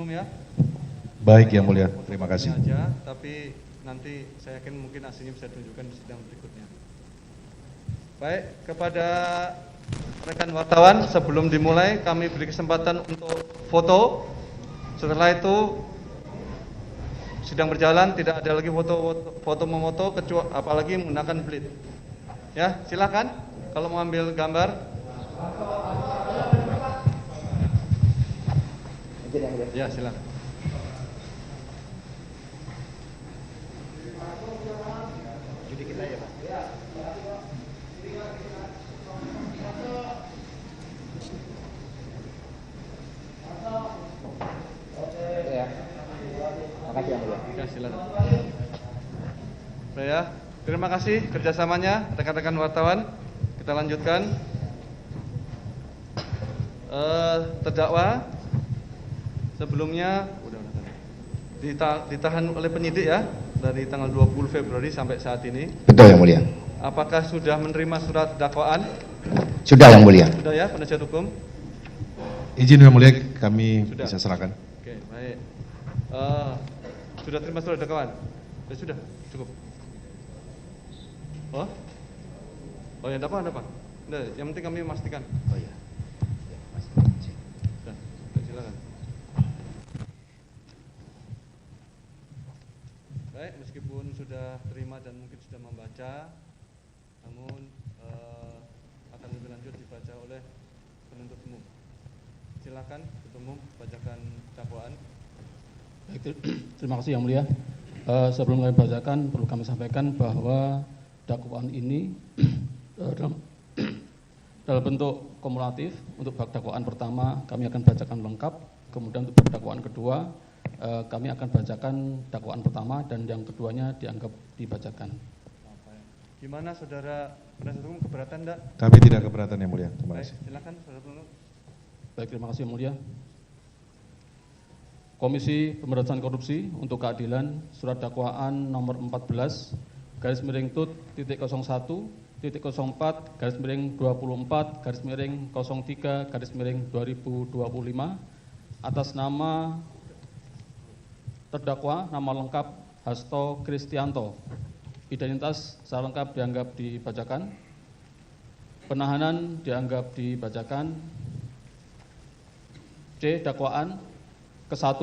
umum ya. Baik yang mulia, terima kasih. Aja, tapi nanti saya yakin mungkin aslinya bisa ditunjukkan di sidang berikutnya. Baik, kepada rekan wartawan sebelum dimulai kami beri kesempatan untuk foto. Setelah itu sidang berjalan, tidak ada lagi foto memoto kecuali apalagi menggunakan belit. Ya, silakan kalau mau ambil gambar. Ya, silakan. Jadi kita ya, Pak. Ya. Makasih yang mulia. Ya, silakan. Ya, terima kasih kerjasamanya rekan-rekan wartawan. Kita lanjutkan. Terdakwa sebelumnya ditahan oleh penyidik ya dari tanggal 20 Februari sampai saat ini. Betul yang mulia. Apakah sudah menerima surat dakwaan? Sudah yang mulia. Sudah ya, penasihat hukum. Izin yang mulia, kami Sudah. bisa serahkan. Oke, baik. Sudah terima surat dakwaan? Ya, sudah, cukup. Oh ya, enggak apa-apa. Nah, yang penting kami memastikan. Oh iya. Sudah, silakan. Baik, meskipun sudah terima dan mungkin sudah membaca, namun akan lebih lanjut dibaca oleh penuntut umum. Silakan penuntut umum bacakan dakwaan. Baik, terima kasih yang mulia. Sebelum kami bacakan, perlu kami sampaikan bahwa dakwaan ini dalam bentuk kumulatif. Untuk bab dakwaan pertama kami akan bacakan lengkap, kemudian untuk bab dakwaan kedua kami akan bacakan dakwaan pertama dan yang keduanya dianggap dibacakan. Gimana saudara penasihat hukum, keberatan enggak? Kami tidak keberatan yang mulia, terima Baik, kasih. silakan saudara penuntut. Baik, terima kasih yang mulia. Komisi Pemberantasan Korupsi untuk Keadilan, surat dakwaan nomor 14 garis miring tut titik 01 titik 04 garis miring 24 garis miring 03 garis miring 2025 atas nama terdakwa nama lengkap Hasto Kristianto. Identitas secara lengkap dianggap dibacakan. Penahanan dianggap dibacakan. C. Dakwaan ke-1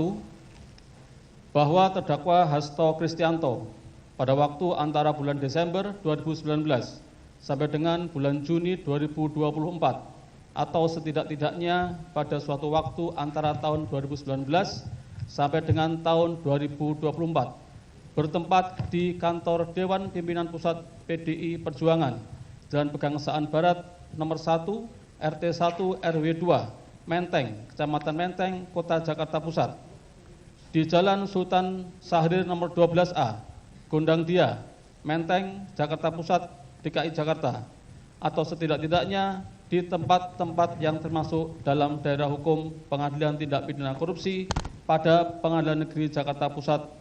bahwa terdakwa Hasto Kristianto pada waktu antara bulan Desember 2019 sampai dengan bulan Juni 2024 atau setidak-tidaknya pada suatu waktu antara tahun 2019 sampai dengan tahun 2024 bertempat di kantor Dewan Pimpinan Pusat PDI Perjuangan, Jalan Pegangsaan Barat nomor 1 RT 1 RW 2 Menteng, Kecamatan Menteng, Kota Jakarta Pusat, di Jalan Sultan Syahrir nomor 12A, Gondang Dia, Menteng, Jakarta Pusat, DKI Jakarta, atau setidak-tidaknya di tempat-tempat yang termasuk dalam daerah hukum Pengadilan Tindak Pidana Korupsi pada Pengadilan Negeri Jakarta Pusat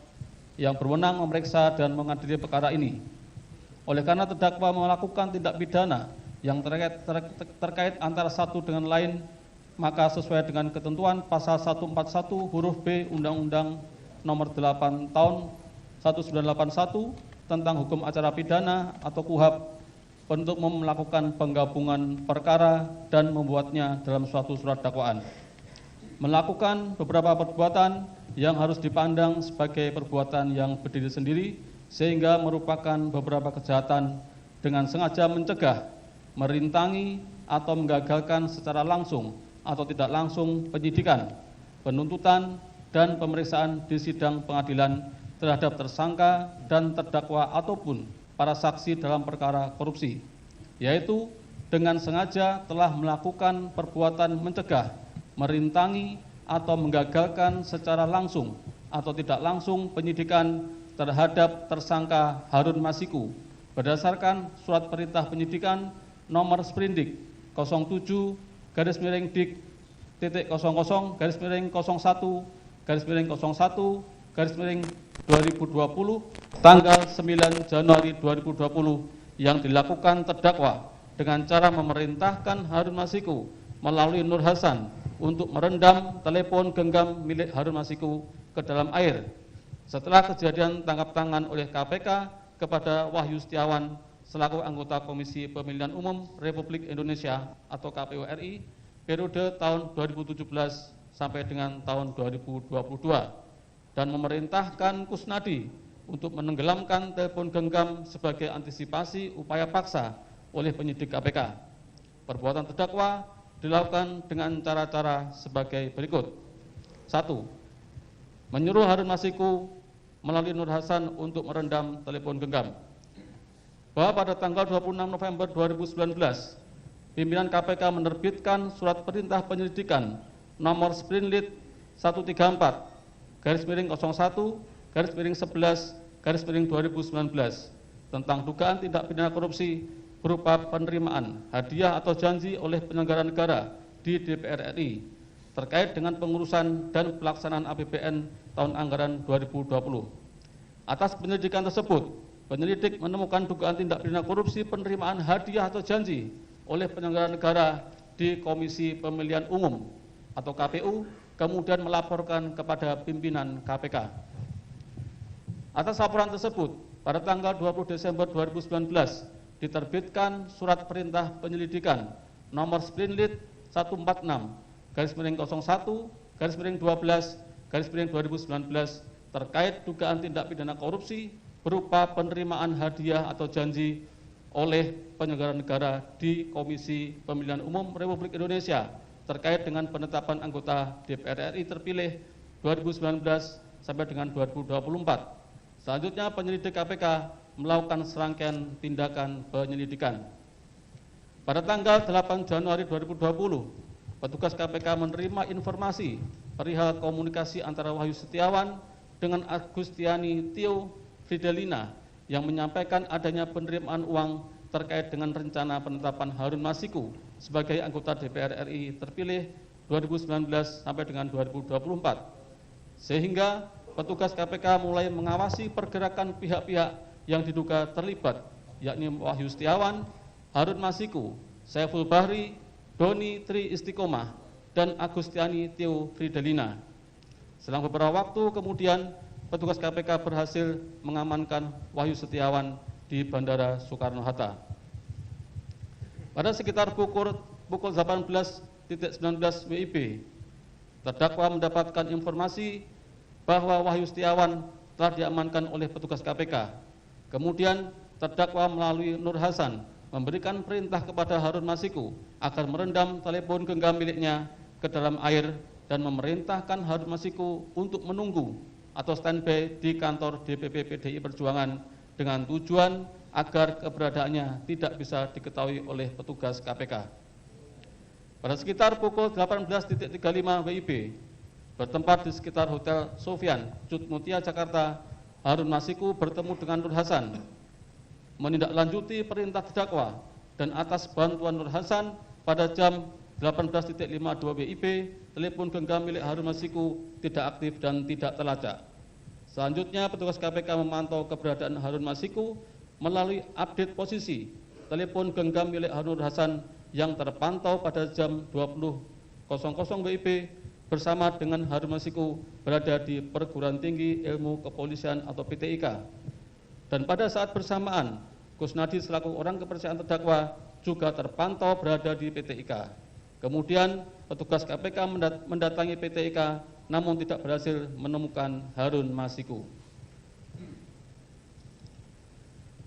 yang berwenang memeriksa dan mengadili perkara ini. Oleh karena terdakwa melakukan tindak pidana yang terkait antara satu dengan lain, maka sesuai dengan ketentuan pasal 141 huruf B Undang-Undang nomor 8 tahun 1981 tentang hukum acara pidana atau KUHP, penuntut umum melakukan penggabungan perkara dan membuatnya dalam suatu surat dakwaan. Melakukan beberapa perbuatan yang harus dipandang sebagai perbuatan yang berdiri sendiri sehingga merupakan beberapa kejahatan dengan sengaja mencegah, merintangi atau menggagalkan secara langsung atau tidak langsung penyidikan, penuntutan, dan pemeriksaan di sidang pengadilan terhadap tersangka dan terdakwa ataupun para saksi dalam perkara korupsi, yaitu dengan sengaja telah melakukan perbuatan mencegah, merintangi, atau menggagalkan secara langsung atau tidak langsung penyidikan terhadap tersangka Harun Masiku berdasarkan surat perintah penyidikan nomor Sprindik 07 garis miring dik titik 00 garis miring 01 garis miring 01 garis miring 2020 tanggal 9 Januari 2020 yang dilakukan terdakwa dengan cara memerintahkan Harun Masiku melalui Nur Hasan untuk merendam telepon genggam milik Harun Masiku ke dalam air setelah kejadian tangkap tangan oleh KPK kepada Wahyu Setiawan selaku anggota Komisi Pemilihan Umum Republik Indonesia atau KPU RI periode tahun 2017 sampai dengan tahun 2022 dan memerintahkan Kusnadi untuk menenggelamkan telepon genggam sebagai antisipasi upaya paksa oleh penyidik KPK. Perbuatan terdakwa dilakukan dengan cara-cara sebagai berikut. 1. Menyuruh Harun Masiku melalui Nur Hasan untuk merendam telepon genggam. Bahwa pada tanggal 26 November 2019, pimpinan KPK menerbitkan surat perintah penyelidikan nomor Sprinlit 134-01-11-2019 tentang dugaan tindak pidana korupsi berupa penerimaan, hadiah atau janji oleh penyelenggara negara di DPR RI terkait dengan pengurusan dan pelaksanaan APBN tahun anggaran 2020. Atas penyelidikan tersebut, penyelidik menemukan dugaan tindak pidana korupsi penerimaan hadiah atau janji oleh penyelenggara negara di Komisi Pemilihan Umum atau KPU, kemudian melaporkan kepada pimpinan KPK. Atas laporan tersebut, pada tanggal 20 Desember 2019 diterbitkan surat perintah penyelidikan nomor Sprinlit 146-01-12-2019 terkait dugaan tindak pidana korupsi berupa penerimaan hadiah atau janji oleh penyelenggara negara di Komisi Pemilihan Umum Republik Indonesia terkait dengan penetapan anggota DPR RI terpilih 2019 sampai dengan 2024. Selanjutnya penyelidik KPK melakukan serangkaian tindakan penyelidikan. Pada tanggal 8 Januari 2020, petugas KPK menerima informasi perihal komunikasi antara Wahyu Setiawan dengan Agustiani Tio Fridelina yang menyampaikan adanya penerimaan uang terkait dengan rencana penetapan Harun Masiku sebagai anggota DPR RI terpilih 2019 sampai dengan 2024. Sehingga petugas KPK mulai mengawasi pergerakan pihak-pihak yang diduga terlibat, yakni Wahyu Setiawan, Harun Masiku, Saiful Bahri, Doni Tri Istiqomah, dan Agustiani Tio Fridelina. Selang beberapa waktu kemudian, petugas KPK berhasil mengamankan Wahyu Setiawan di Bandara Soekarno-Hatta. Pada sekitar pukul 18.19 WIB, terdakwa mendapatkan informasi bahwa Wahyu Setiawan telah diamankan oleh petugas KPK. Kemudian terdakwa melalui Nur Hasan memberikan perintah kepada Harun Masiku agar merendam telepon genggam miliknya ke dalam air dan memerintahkan Harun Masiku untuk menunggu atau standby di kantor DPP PDI Perjuangan dengan tujuan agar keberadaannya tidak bisa diketahui oleh petugas KPK. Pada sekitar pukul 18.35 WIB, bertempat di sekitar Hotel Sofian, Cut Mutia, Jakarta, Harun Masiku bertemu dengan Nur Hasan, menindaklanjuti perintah terdakwa, dan atas bantuan Nur Hasan pada jam 18.52 WIB, telepon genggam milik Harun Masiku tidak aktif dan tidak terlacak. Selanjutnya, petugas KPK memantau keberadaan Harun Masiku melalui update posisi telepon genggam milik Harun Hasan yang terpantau pada jam 20.00 WIB bersama dengan Harun Masiku berada di Perguruan Tinggi Ilmu Kepolisian atau PTIK. Dan pada saat bersamaan, Kusnadi selaku orang kepercayaan terdakwa juga terpantau berada di PTIK. Kemudian petugas KPK mendatangi PTIK namun tidak berhasil menemukan Harun Masiku.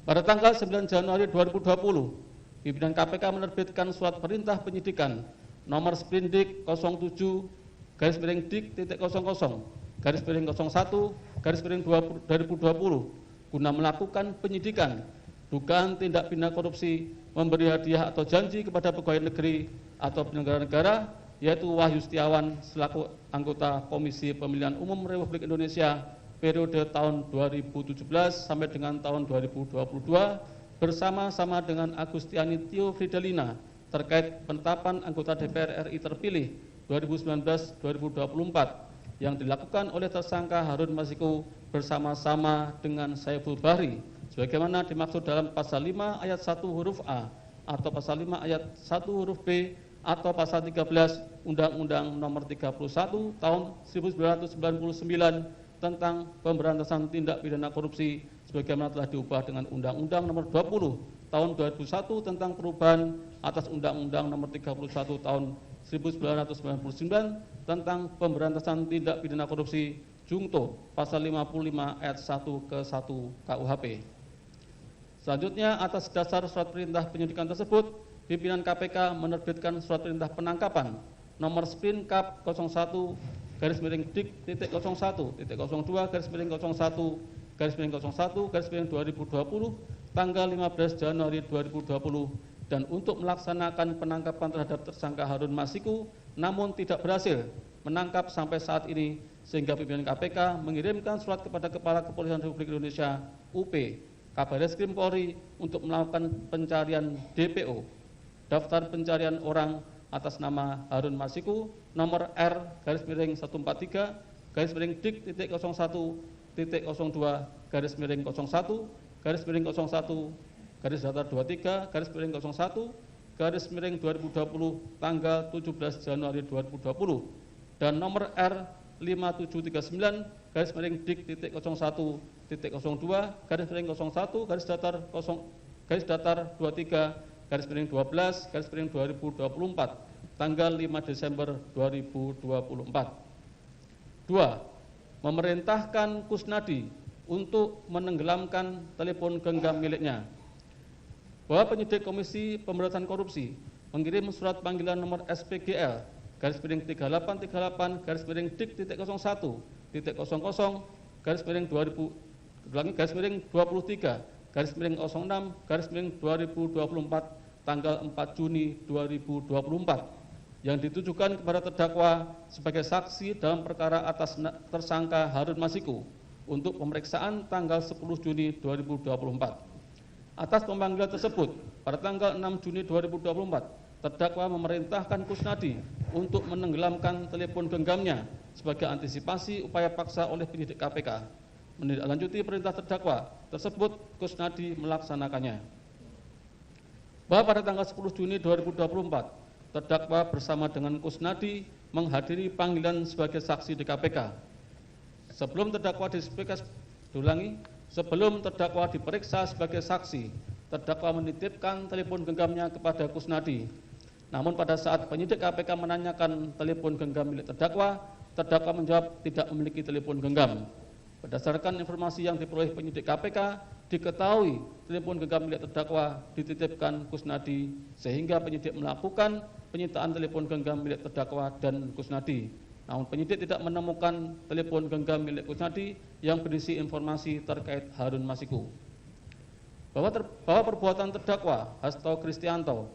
Pada tanggal 9 Januari 2020, pimpinan KPK menerbitkan surat perintah penyidikan nomor Sprindik 07-Dik-01-01-2020 guna melakukan penyidikan dugaan tindak pidana korupsi memberi hadiah atau janji kepada pegawai negeri atau penyelenggara negara, yaitu Wahyu Setiawan selaku anggota Komisi Pemilihan Umum Republik Indonesia periode tahun 2017 sampai dengan tahun 2022 bersama-sama dengan Agustiani Tio Fridelina terkait penetapan anggota DPR RI terpilih 2019-2024 yang dilakukan oleh tersangka Harun Masiku bersama-sama dengan Saiful Bahri sebagaimana dimaksud dalam pasal 5 ayat 1 huruf A atau pasal 5 ayat 1 huruf B atau pasal 13 Undang-Undang Nomor 31 Tahun 1999 tentang pemberantasan tindak pidana korupsi sebagaimana telah diubah dengan Undang-Undang Nomor 20 Tahun 2001 tentang perubahan atas Undang-Undang Nomor 31 Tahun 1999 tentang pemberantasan tindak pidana korupsi Jungto pasal 55 ayat 1 ke 1 KUHP. Selanjutnya, atas dasar surat perintah penyidikan tersebut, pimpinan KPK menerbitkan surat perintah penangkapan nomor Sprintkap 01-dik-01-01-01-01-2020 tanggal 15 Januari 2020 dan untuk melaksanakan penangkapan terhadap tersangka Harun Masiku namun tidak berhasil menangkap sampai saat ini sehingga pimpinan KPK mengirimkan surat kepada Kepala Kepolisian Republik Indonesia UP Kabarreskrim Polri untuk melakukan pencarian DPO daftar pencarian orang atas nama Harun Masiku nomor R-dik-01-01-01-23-01-2020 tanggal 17 Januari 2020 dan nomor R-539-01-01-23-12-2024 tanggal 5 Desember 2024. 2. Memerintahkan Kusnadi untuk menenggelamkan telepon genggam miliknya. Bahwa penyidik Komisi Pemberantasan Korupsi mengirim surat panggilan nomor SPGL /-38/2023/06/2024 tanggal 4 Juni 2024 yang ditujukan kepada terdakwa sebagai saksi dalam perkara atas tersangka Harun Masiku untuk pemeriksaan tanggal 10 Juni 2024. Atas pemanggilan tersebut, pada tanggal 6 Juni 2024, terdakwa memerintahkan Kusnadi untuk menenggelamkan telepon genggamnya sebagai antisipasi upaya paksa oleh penyidik KPK. Menindaklanjuti perintah terdakwa tersebut, Kusnadi melaksanakannya. Bahwa pada tanggal 10 Juni 2024, terdakwa bersama dengan Kusnadi menghadiri panggilan sebagai saksi di KPK. Sebelum terdakwa diperiksa sebagai saksi, terdakwa menitipkan telepon genggamnya kepada Kusnadi. Namun pada saat penyidik KPK menanyakan telepon genggam milik terdakwa, terdakwa menjawab tidak memiliki telepon genggam. Berdasarkan informasi yang diperoleh penyidik KPK, diketahui telepon genggam milik terdakwa dititipkan Kusnadi sehingga penyidik melakukan penyitaan telepon genggam milik terdakwa dan Kusnadi. Namun penyidik tidak menemukan telepon genggam milik Kusnadi yang berisi informasi terkait Harun Masiku. Bahwa perbuatan terdakwa Hasto Kristianto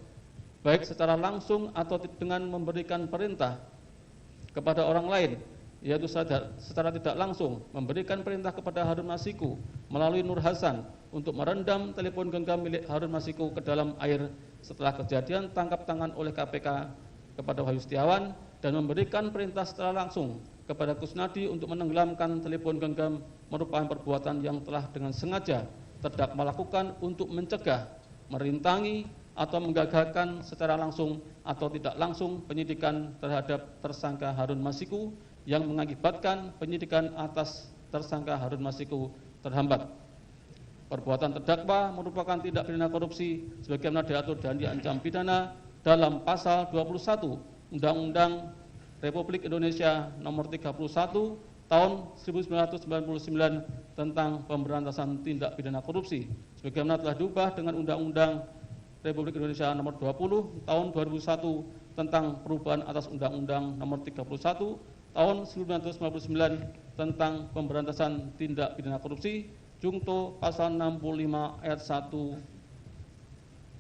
baik secara langsung atau dengan memberikan perintah kepada orang lain, yaitu secara tidak langsung memberikan perintah kepada Harun Masiku melalui Nur Hasan untuk merendam telepon genggam milik Harun Masiku ke dalam air setelah kejadian tangkap tangan oleh KPK kepada Wahyu Setiawan dan memberikan perintah secara langsung kepada Kusnadi untuk menenggelamkan telepon genggam merupakan perbuatan yang telah dengan sengaja terdakwa lakukan untuk mencegah, merintangi, atau menggagalkan secara langsung atau tidak langsung penyidikan terhadap tersangka Harun Masiku yang mengakibatkan penyidikan atas tersangka Harun Masiku terhambat. Perbuatan terdakwa merupakan tindak pidana korupsi sebagaimana diatur dan diancam pidana dalam pasal 21 Undang-Undang Republik Indonesia Nomor 31 Tahun 1999 tentang pemberantasan tindak pidana korupsi sebagaimana telah diubah dengan Undang-Undang Republik Indonesia Nomor 20 Tahun 2001 tentang perubahan atas Undang-Undang Nomor 31 Tahun 1999 tentang pemberantasan tindak pidana korupsi Jungto pasal 65 ayat 1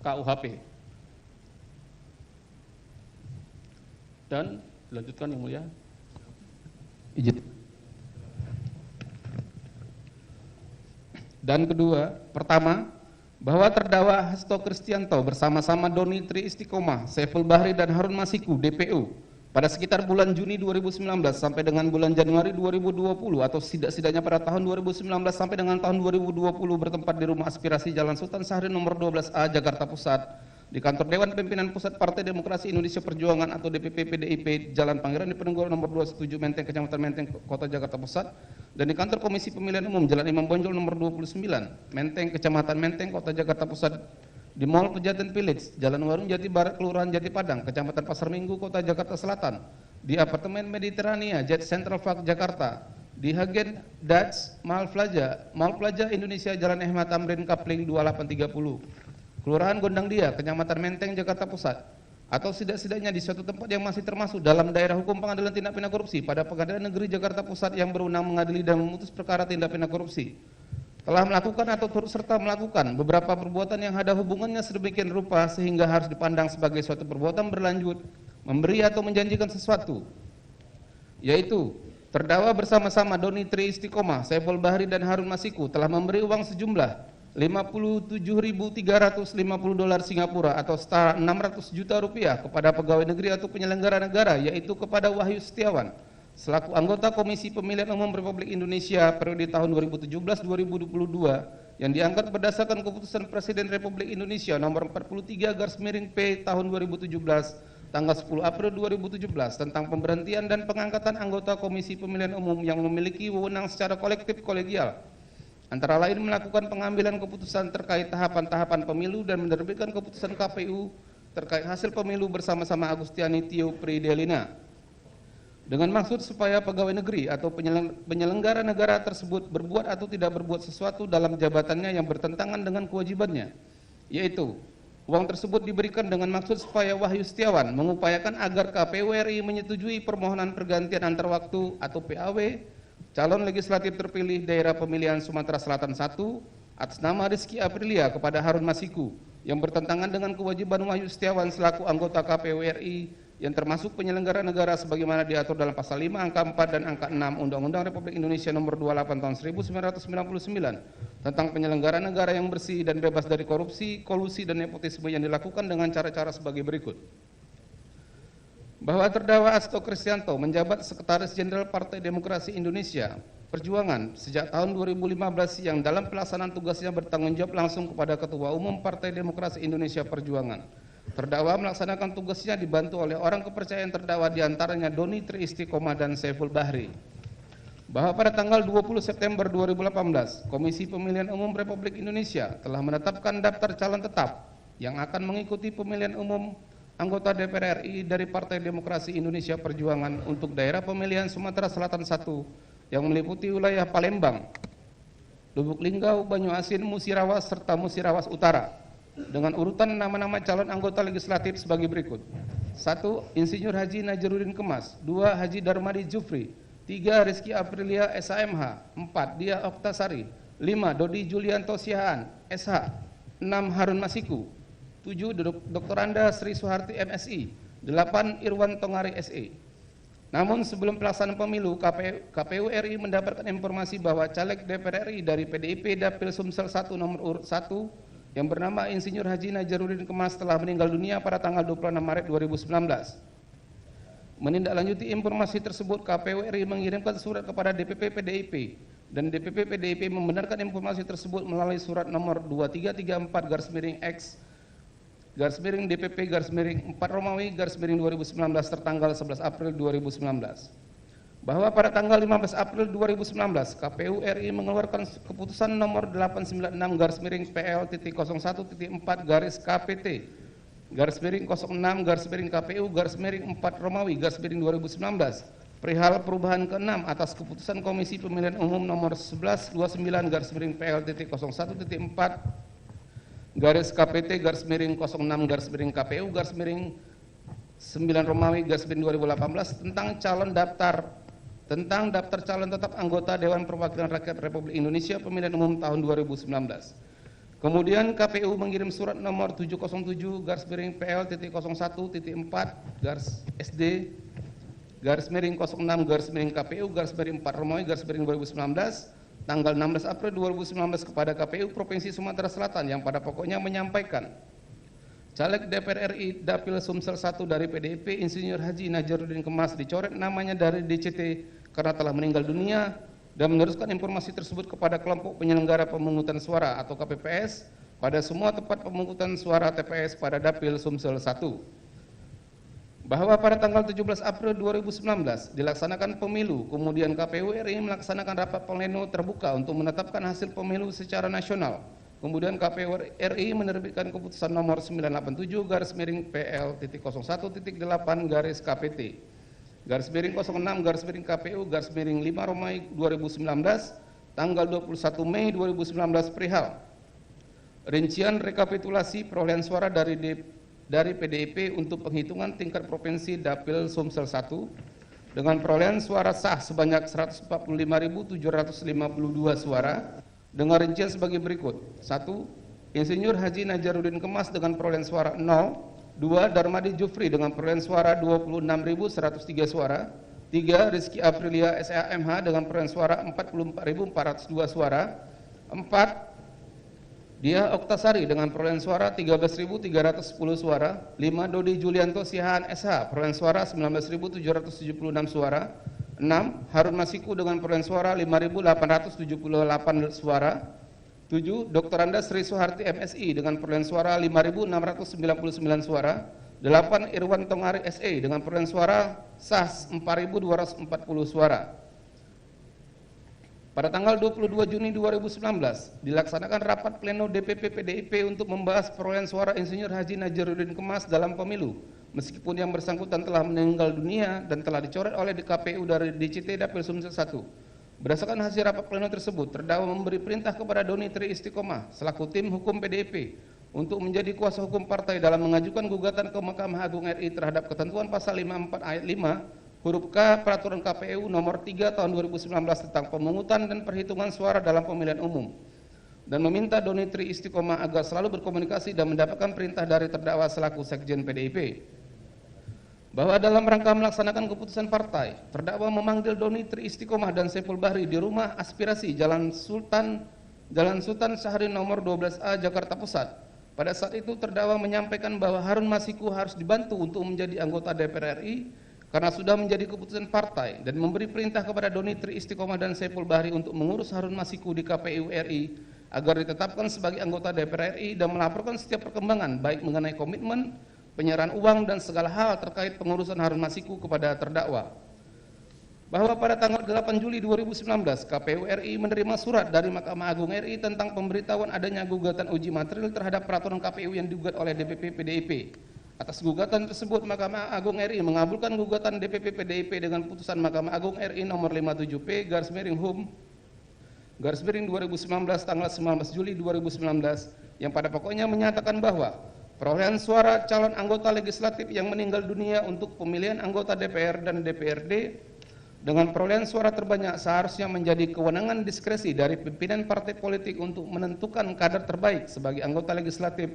KUHP. Dan dilanjutkan yang mulia. Izin. Dan kedua, pertama, bahwa terdakwa Hasto Kristianto bersama-sama Doni Tri Istiqomah, Saiful Bahri dan Harun Masiku DPO pada sekitar bulan Juni 2019 sampai dengan bulan Januari 2020 atau setidaknya pada tahun 2019 sampai dengan tahun 2020 bertempat di Rumah Aspirasi Jalan Sultan Syahrir nomor 12A Jakarta Pusat di kantor Dewan Pimpinan Pusat Partai Demokrasi Indonesia Perjuangan atau DPP PDIP Jalan Pangeran Diponegoro nomor 27 Menteng, Kecamatan Menteng, Kota Jakarta Pusat, dan di kantor Komisi Pemilihan Umum Jalan Imam Bonjol nomor 29 Menteng, Kecamatan Menteng, Kota Jakarta Pusat, di Mall Pejaten Village, Jalan Warung Jati Barat, Kelurahan Jati Padang, Kecamatan Pasar Minggu, Kota Jakarta Selatan, di Apartemen Mediterania Jet Central Park Jakarta, di Hagen Dutch Mall Plaza Indonesia Jalan Ahmad Tamrin Kapling 2830, Kelurahan Gondang Dia, Kecamatan Menteng, Jakarta Pusat, atau setidak-tidaknya di suatu tempat yang masih termasuk dalam daerah hukum pengadilan tindak pidana korupsi pada Pengadilan Negeri Jakarta Pusat yang berwenang mengadili dan memutus perkara tindak pidana korupsi, telah melakukan atau turut serta melakukan beberapa perbuatan yang ada hubungannya sedemikian rupa sehingga harus dipandang sebagai suatu perbuatan berlanjut, memberi atau menjanjikan sesuatu, yaitu terdakwa bersama-sama Doni Tri Istiqomah, Saiful Bahri dan Harun Masiku telah memberi uang sejumlah $57.350 Singapura atau setara 600 juta rupiah kepada pegawai negeri atau penyelenggara negara, yaitu kepada Wahyu Setiawan selaku anggota Komisi Pemilihan Umum Republik Indonesia periode tahun 2017-2022 yang diangkat berdasarkan keputusan Presiden Republik Indonesia nomor 43/P tahun 2017 tanggal 10 April 2017 tentang pemberhentian dan pengangkatan anggota Komisi Pemilihan Umum yang memiliki wewenang secara kolektif kolegial, antara lain melakukan pengambilan keputusan terkait tahapan-tahapan pemilu dan menerbitkan keputusan KPU terkait hasil pemilu bersama-sama Agustiani Tio Pridelina, dengan maksud supaya pegawai negeri atau penyelenggara negara tersebut berbuat atau tidak berbuat sesuatu dalam jabatannya yang bertentangan dengan kewajibannya, yaitu uang tersebut diberikan dengan maksud supaya Wahyu Setiawan mengupayakan agar KPU RI menyetujui permohonan pergantian antar waktu atau PAW calon legislatif terpilih daerah pemilihan Sumatera Selatan 1 atas nama Rizky Aprilia kepada Harun Masiku yang bertentangan dengan kewajiban Wahyu Setiawan selaku anggota KPU RI yang termasuk penyelenggara negara sebagaimana diatur dalam pasal 5 angka 4 dan angka 6 Undang-Undang Republik Indonesia nomor 28 tahun 1999 tentang penyelenggara negara yang bersih dan bebas dari korupsi, kolusi dan nepotisme yang dilakukan dengan cara-cara sebagai berikut. Bahwa terdakwa Hasto Kristianto menjabat Sekretaris Jenderal Partai Demokrasi Indonesia Perjuangan sejak tahun 2015 yang dalam pelaksanaan tugasnya bertanggung jawab langsung kepada Ketua Umum Partai Demokrasi Indonesia Perjuangan. Terdakwa melaksanakan tugasnya dibantu oleh orang kepercayaan terdakwa diantaranya Doni Tri Istiqomah dan Saiful Bahri. Bahwa pada tanggal 20 September 2018, Komisi Pemilihan Umum Republik Indonesia telah menetapkan daftar calon tetap yang akan mengikuti pemilihan umum anggota DPR RI dari Partai Demokrasi Indonesia Perjuangan untuk daerah pemilihan Sumatera Selatan 1 yang meliputi wilayah Palembang, Lubuk Linggau, Banyuasin, Musirawas, serta Musirawas Utara dengan urutan nama-nama calon anggota legislatif sebagai berikut. 1. Insinyur Haji Najaruddin Kemas. 2. Haji Darmadi Jufri. 3. Rizky Aprilia SHMH. 4. Dia Oktasari. 5. Dodi Julianto Sihaan SH. 6. Harun Masiku. 7. Dr. Anda Sri Suharti MSI. 8. Irwan Tongari SE. Namun sebelum pelaksanaan pemilu, KPU RI mendapatkan informasi bahwa caleg DPR RI dari PDIP Dapil Sumsel 1 nomor urut 1 yang bernama Insinyur Haji Najaruddin Kemas telah meninggal dunia pada tanggal 26 Maret 2019. Menindaklanjuti informasi tersebut, KPU RI mengirimkan surat kepada DPP PDIP dan DPP PDIP membenarkan informasi tersebut melalui surat nomor 2334/X DPP/4 Romawi /2019 tertanggal 11 April 2019. Bahwa pada tanggal 15 April 2019 KPU RI mengeluarkan keputusan nomor 896/PL.061.4/KPT/06/KPU/4 Romawi /2019 perihal perubahan ke-6 atas keputusan Komisi Pemilihan Umum nomor 1129/PL.006/KPU/9 Romawi /2018 tentang daftar calon tetap anggota Dewan Perwakilan Rakyat Republik Indonesia Pemilihan Umum tahun 2019. Kemudian KPU mengirim surat nomor 707/PL.061.4/SD/06/KPU/4 Romawi /2019 tanggal 16 April 2019 kepada KPU Provinsi Sumatera Selatan yang pada pokoknya menyampaikan caleg DPR RI Dapil Sumsel 1 dari PDIP Insinyur Haji Najaruddin Kemas dicoret namanya dari DCT karena telah meninggal dunia dan meneruskan informasi tersebut kepada kelompok penyelenggara pemungutan suara atau KPPS pada semua tempat pemungutan suara TPS pada Dapil Sumsel 1. Bahwa pada tanggal 17 April 2019 dilaksanakan pemilu, kemudian KPU RI melaksanakan rapat pleno terbuka untuk menetapkan hasil pemilu secara nasional. Kemudian KPU RI menerbitkan keputusan nomor 987/PL-060-TP/KPU/5/KPU/5 tanggal 21 Mei 2019 perihal rincian rekapitulasi perolehan suara dari PDIP untuk penghitungan tingkat provinsi Dapil Sumsel 1 dengan perolehan suara sah sebanyak 145.752 suara dengan rincian sebagai berikut. 1. Insinyur Haji Najaruddin Kemas dengan perolehan suara 0. 2. Darmadi Jufri dengan perolehan suara 26.103 suara. 3. Rizky Aprilia SHMH dengan perolehan suara 44.402 suara. 4. Dia Oktasari dengan perolehan suara 13.310 suara. 5. Dodi Julianto Sihaan SH perolehan suara 19.776 suara. 6. Harun Masiku dengan perolehan suara 5.878 suara. 7. Dr. Andas Sri Soeharti MSI dengan perolehan suara 5.699 suara. 8. Irwan Tongari SE dengan perolehan suara sah 4.240 suara. Pada tanggal 22 Juni 2019 dilaksanakan rapat pleno DPP PDIP untuk membahas perolehan suara Insinyur Haji Najaruddin Kemas dalam pemilu, meskipun yang bersangkutan telah meninggal dunia dan telah dicoret oleh KPU dari DCT Dapil Sumsel 1. Berdasarkan hasil rapat pleno tersebut, terdakwa memberi perintah kepada Doni Tri Istiqomah selaku tim hukum PDIP untuk menjadi kuasa hukum partai dalam mengajukan gugatan ke Mahkamah Agung RI terhadap ketentuan pasal 54 ayat 5 huruf K Peraturan KPU nomor 3 tahun 2019 tentang pemungutan dan perhitungan suara dalam pemilihan umum, dan meminta Doni Tri Istiqomah agar selalu berkomunikasi dan mendapatkan perintah dari terdakwa selaku Sekjen PDIP. Bahwa dalam rangka melaksanakan keputusan partai, terdakwa memanggil Doni Tri Istiqomah dan Saiful Bahri di rumah aspirasi Jalan Sultan Syahrin nomor 12A Jakarta Pusat. Pada saat itu terdakwa menyampaikan bahwa Harun Masiku harus dibantu untuk menjadi anggota DPR RI karena sudah menjadi keputusan partai, dan memberi perintah kepada Doni Tri Istiqomah dan Saiful Bahri untuk mengurus Harun Masiku di KPU RI agar ditetapkan sebagai anggota DPR RI dan melaporkan setiap perkembangan baik mengenai komitmen, penyerahan uang dan segala hal terkait pengurusan Harun Masiku kepada terdakwa. Bahwa pada tanggal 8 Juli 2019 KPU RI menerima surat dari Mahkamah Agung RI tentang pemberitahuan adanya gugatan uji material terhadap peraturan KPU yang digugat oleh DPP PDIP. Atas gugatan tersebut, Mahkamah Agung RI mengabulkan gugatan DPP PDIP dengan putusan Mahkamah Agung RI nomor 57P/Hum/2019 tanggal 19 Juli 2019 yang pada pokoknya menyatakan bahwa perolehan suara calon anggota legislatif yang meninggal dunia untuk pemilihan anggota DPR dan DPRD dengan perolehan suara terbanyak seharusnya menjadi kewenangan diskresi dari pimpinan partai politik untuk menentukan kader terbaik sebagai anggota legislatif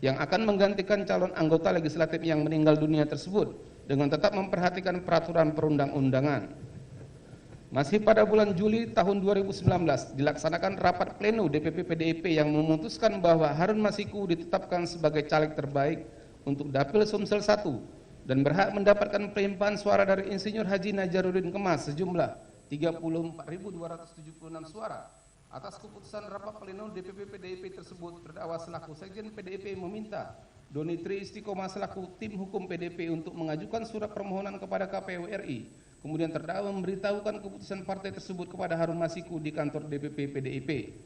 yang akan menggantikan calon anggota legislatif yang meninggal dunia tersebut dengan tetap memperhatikan peraturan perundang-undangan. Masih pada bulan Juli tahun 2019 dilaksanakan rapat pleno DPP PDIP yang memutuskan bahwa Harun Masiku ditetapkan sebagai caleg terbaik untuk Dapil Sumsel 1 dan berhak mendapatkan pelimpahan suara dari Insinyur Haji Najaruddin Kemas sejumlah 34.276 suara. Atas keputusan rapat pleno DPP PDIP tersebut, terdakwa selaku Sekjen PDIP meminta Doni Tri Istiqomah selaku tim hukum PDIP untuk mengajukan surat permohonan kepada KPU RI. Kemudian terdakwa memberitahukan keputusan partai tersebut kepada Harun Masiku di kantor DPP PDIP.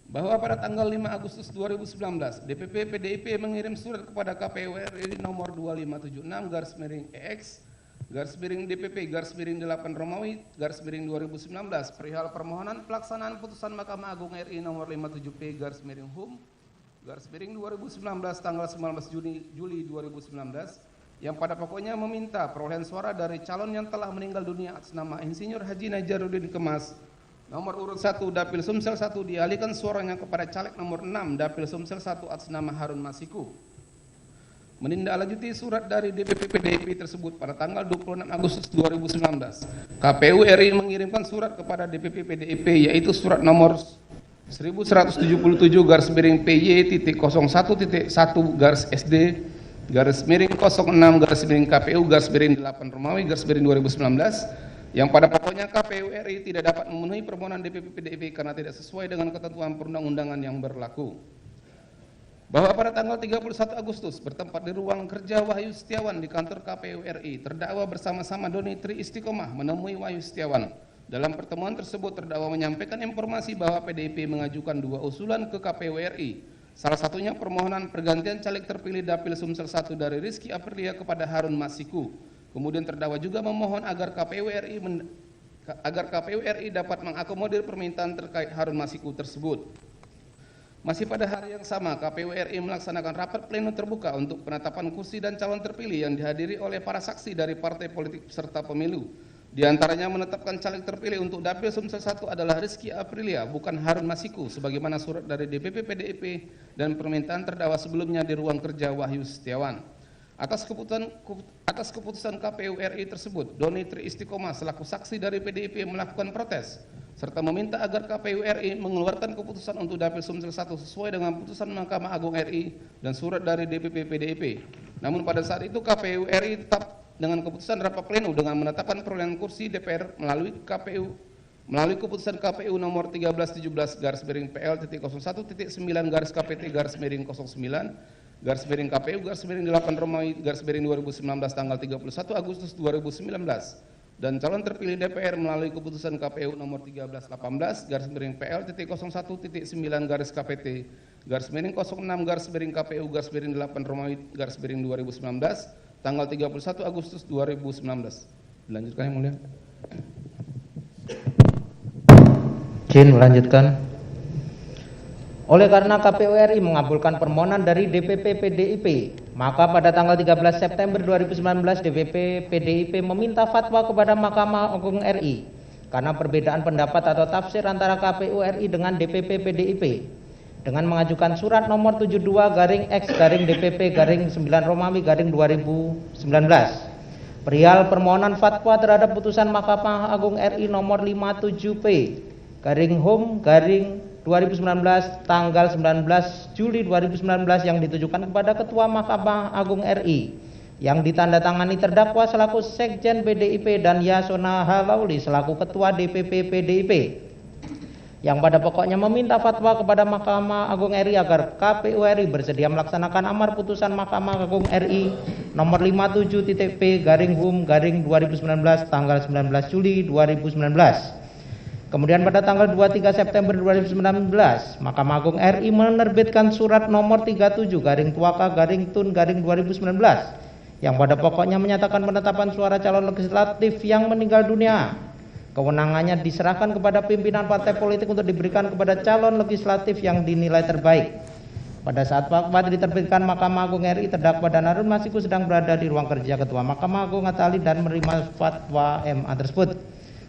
Bahwa pada tanggal 5 Agustus 2019, DPP PDIP mengirim surat kepada KPU RI nomor 2576/EX/DPP/8 Romawi /2019 perihal permohonan pelaksanaan putusan Mahkamah Agung RI nomor 57P/Hum/2019 tanggal 19 Juli 2019 yang pada pokoknya meminta perolehan suara dari calon yang telah meninggal dunia atas nama Insinyur Haji Najaruddin Kemas nomor urut 1 Dapil Sumsel 1 dialihkan suaranya kepada caleg nomor 6 Dapil Sumsel 1 atas nama Harun Masiku. Menindaklanjuti surat dari DPP PDIP tersebut pada tanggal 26 Agustus 2019, KPU RI mengirimkan surat kepada DPP PDIP yaitu surat nomor 1177/1/SD/06/KPU/8 Romawi /2019 yang pada pokoknya KPU RI tidak dapat memenuhi permohonan DPP PDIP karena tidak sesuai dengan ketentuan perundang-undangan yang berlaku. bahwa pada tanggal 31 Agustus bertempat di ruang kerja Wahyu Setiawan di kantor KPU RI, terdakwa bersama-sama Doni Tri Istiqomah menemui Wahyu Setiawan. Dalam pertemuan tersebut terdakwa menyampaikan informasi bahwa PDIP mengajukan 2 usulan ke KPU RI. Salah satunya permohonan pergantian caleg terpilih Dapil Sumsel 1 dari Rizky Aprilia kepada Harun Masiku. Kemudian terdakwa juga memohon agar KPU RI dapat mengakomodir permintaan terkait Harun Masiku tersebut. Masih pada hari yang sama, KPU RI melaksanakan rapat pleno terbuka untuk penetapan kursi dan calon terpilih yang dihadiri oleh para saksi dari partai politik peserta pemilu. Di antaranya menetapkan caleg terpilih untuk Dapil Sumsel 1 adalah Rizky Aprilia, bukan Harun Masiku, sebagaimana surat dari DPP PDIP dan permintaan terdakwa sebelumnya di ruang kerja Wahyu Setiawan. Atas keputusan KPU RI tersebut, Doni Tri Istiqomah selaku saksi dari PDIP melakukan protes serta meminta agar KPU RI mengeluarkan keputusan untuk Dapil Sumsel 1 sesuai dengan putusan Mahkamah Agung RI dan surat dari DPP PDIP. Namun pada saat itu KPU RI tetap dengan keputusan rapat pleno dengan menetapkan perolehan kursi DPR melalui keputusan KPU nomor 1317/9/PL-09/KPT/KPU/KPU/8 Romawi/2019 tanggal 31 Agustus 2019 dan calon terpilih DPR melalui keputusan KPU nomor 1318/9/PL-09/KPT/06/KPU/8 Romawi/2019 tanggal 31 Agustus 2019. Dilanjutkan yang mulia. Izin melanjutkan. Oleh karena KPU RI mengabulkan permohonan dari DPP PDIP, maka pada tanggal 13 September 2019 DPP PDIP meminta fatwa kepada Mahkamah Agung RI karena perbedaan pendapat atau tafsir antara KPU RI dengan DPP PDIP dengan mengajukan surat nomor 72/X/DPP/9 Romawi/2019 perihal permohonan fatwa terhadap putusan Mahkamah Agung RI nomor 57P/Hum/2019 tanggal 19 Juli 2019 yang ditujukan kepada Ketua Mahkamah Agung RI yang ditandatangani terdakwa selaku Sekjen PDIP dan Yasona Halauli selaku Ketua DPP PDIP yang pada pokoknya meminta fatwa kepada Mahkamah Agung RI agar KPU RI bersedia melaksanakan amar putusan Mahkamah Agung RI nomor 57.P/Hum/2019 tanggal 19 Juli 2019. Kemudian pada tanggal 23 September 2019, Mahkamah Agung RI menerbitkan surat nomor 37/Tuaka/Tun/2019 yang pada pokoknya menyatakan penetapan suara calon legislatif yang meninggal dunia. Kewenangannya diserahkan kepada pimpinan partai politik untuk diberikan kepada calon legislatif yang dinilai terbaik. Pada saat fatwa diterbitkan Mahkamah Agung RI, terdakwa dan Harun Masiku sedang berada di ruang kerja Ketua Mahkamah Agung Atali dan menerima fatwa MA tersebut.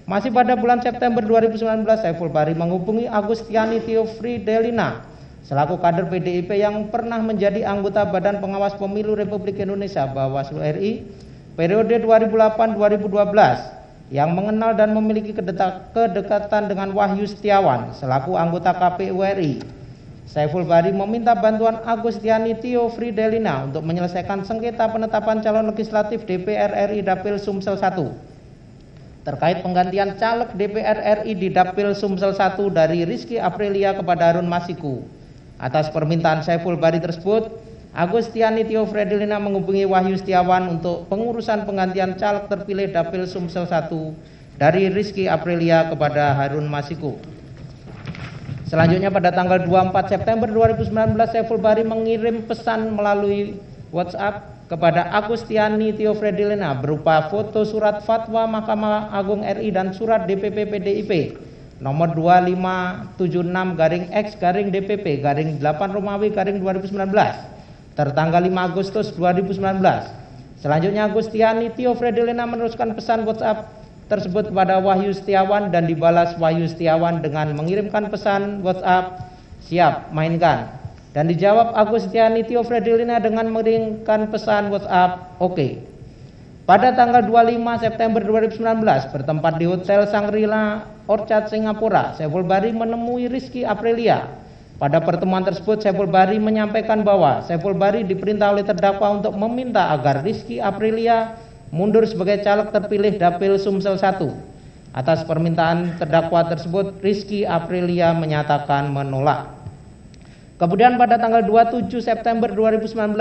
Masih pada bulan September 2019, Saiful Bahri menghubungi Agustiani Theofridelina selaku kader PDIP yang pernah menjadi anggota Badan Pengawas Pemilu Republik Indonesia Bawaslu RI periode 2008-2012 yang mengenal dan memiliki kedekatan dengan Wahyu Setiawan selaku anggota KPU RI. Saiful Bahri meminta bantuan Agustiani Theofridelina untuk menyelesaikan sengketa penetapan calon legislatif DPR RI Dapil Sumsel 1 terkait penggantian caleg DPR RI di Dapil Sumsel 1 dari Rizky Aprilia kepada Harun Masiku. Atas permintaan Saiful Bahri tersebut, Agustiani Theofridelina menghubungi Wahyu Setiawan untuk pengurusan penggantian caleg terpilih Dapil Sumsel 1 dari Rizky Aprilia kepada Harun Masiku. Selanjutnya pada tanggal 24 September 2019, Saiful Bahri mengirim pesan melalui WhatsApp kepada Agustiani Theofridelina berupa foto surat fatwa Mahkamah Agung RI dan surat DPP PDIP nomor 2576/X/DPP/8 Romawi/2019 tertanggal 5 Agustus 2019. Selanjutnya Agustiani Theofridelina meneruskan pesan WhatsApp tersebut kepada Wahyu Setiawan dan dibalas Wahyu Setiawan dengan mengirimkan pesan WhatsApp siap mainkan. Dan dijawab Agustiani Theofridelina dengan mengirimkan pesan WhatsApp oke. Pada tanggal 25 September 2019 bertempat di Hotel Shangri-La Orchard Singapura, Saiful Bahri menemui Rizky Aprilia. Pada pertemuan tersebut Saiful Bahri menyampaikan bahwa Saiful Bahri diperintah oleh terdakwa untuk meminta agar Rizky Aprilia mundur sebagai caleg terpilih Dapil Sumsel 1. Atas permintaan terdakwa tersebut, Rizky Aprilia menyatakan menolak. Kemudian pada tanggal 27 September 2019,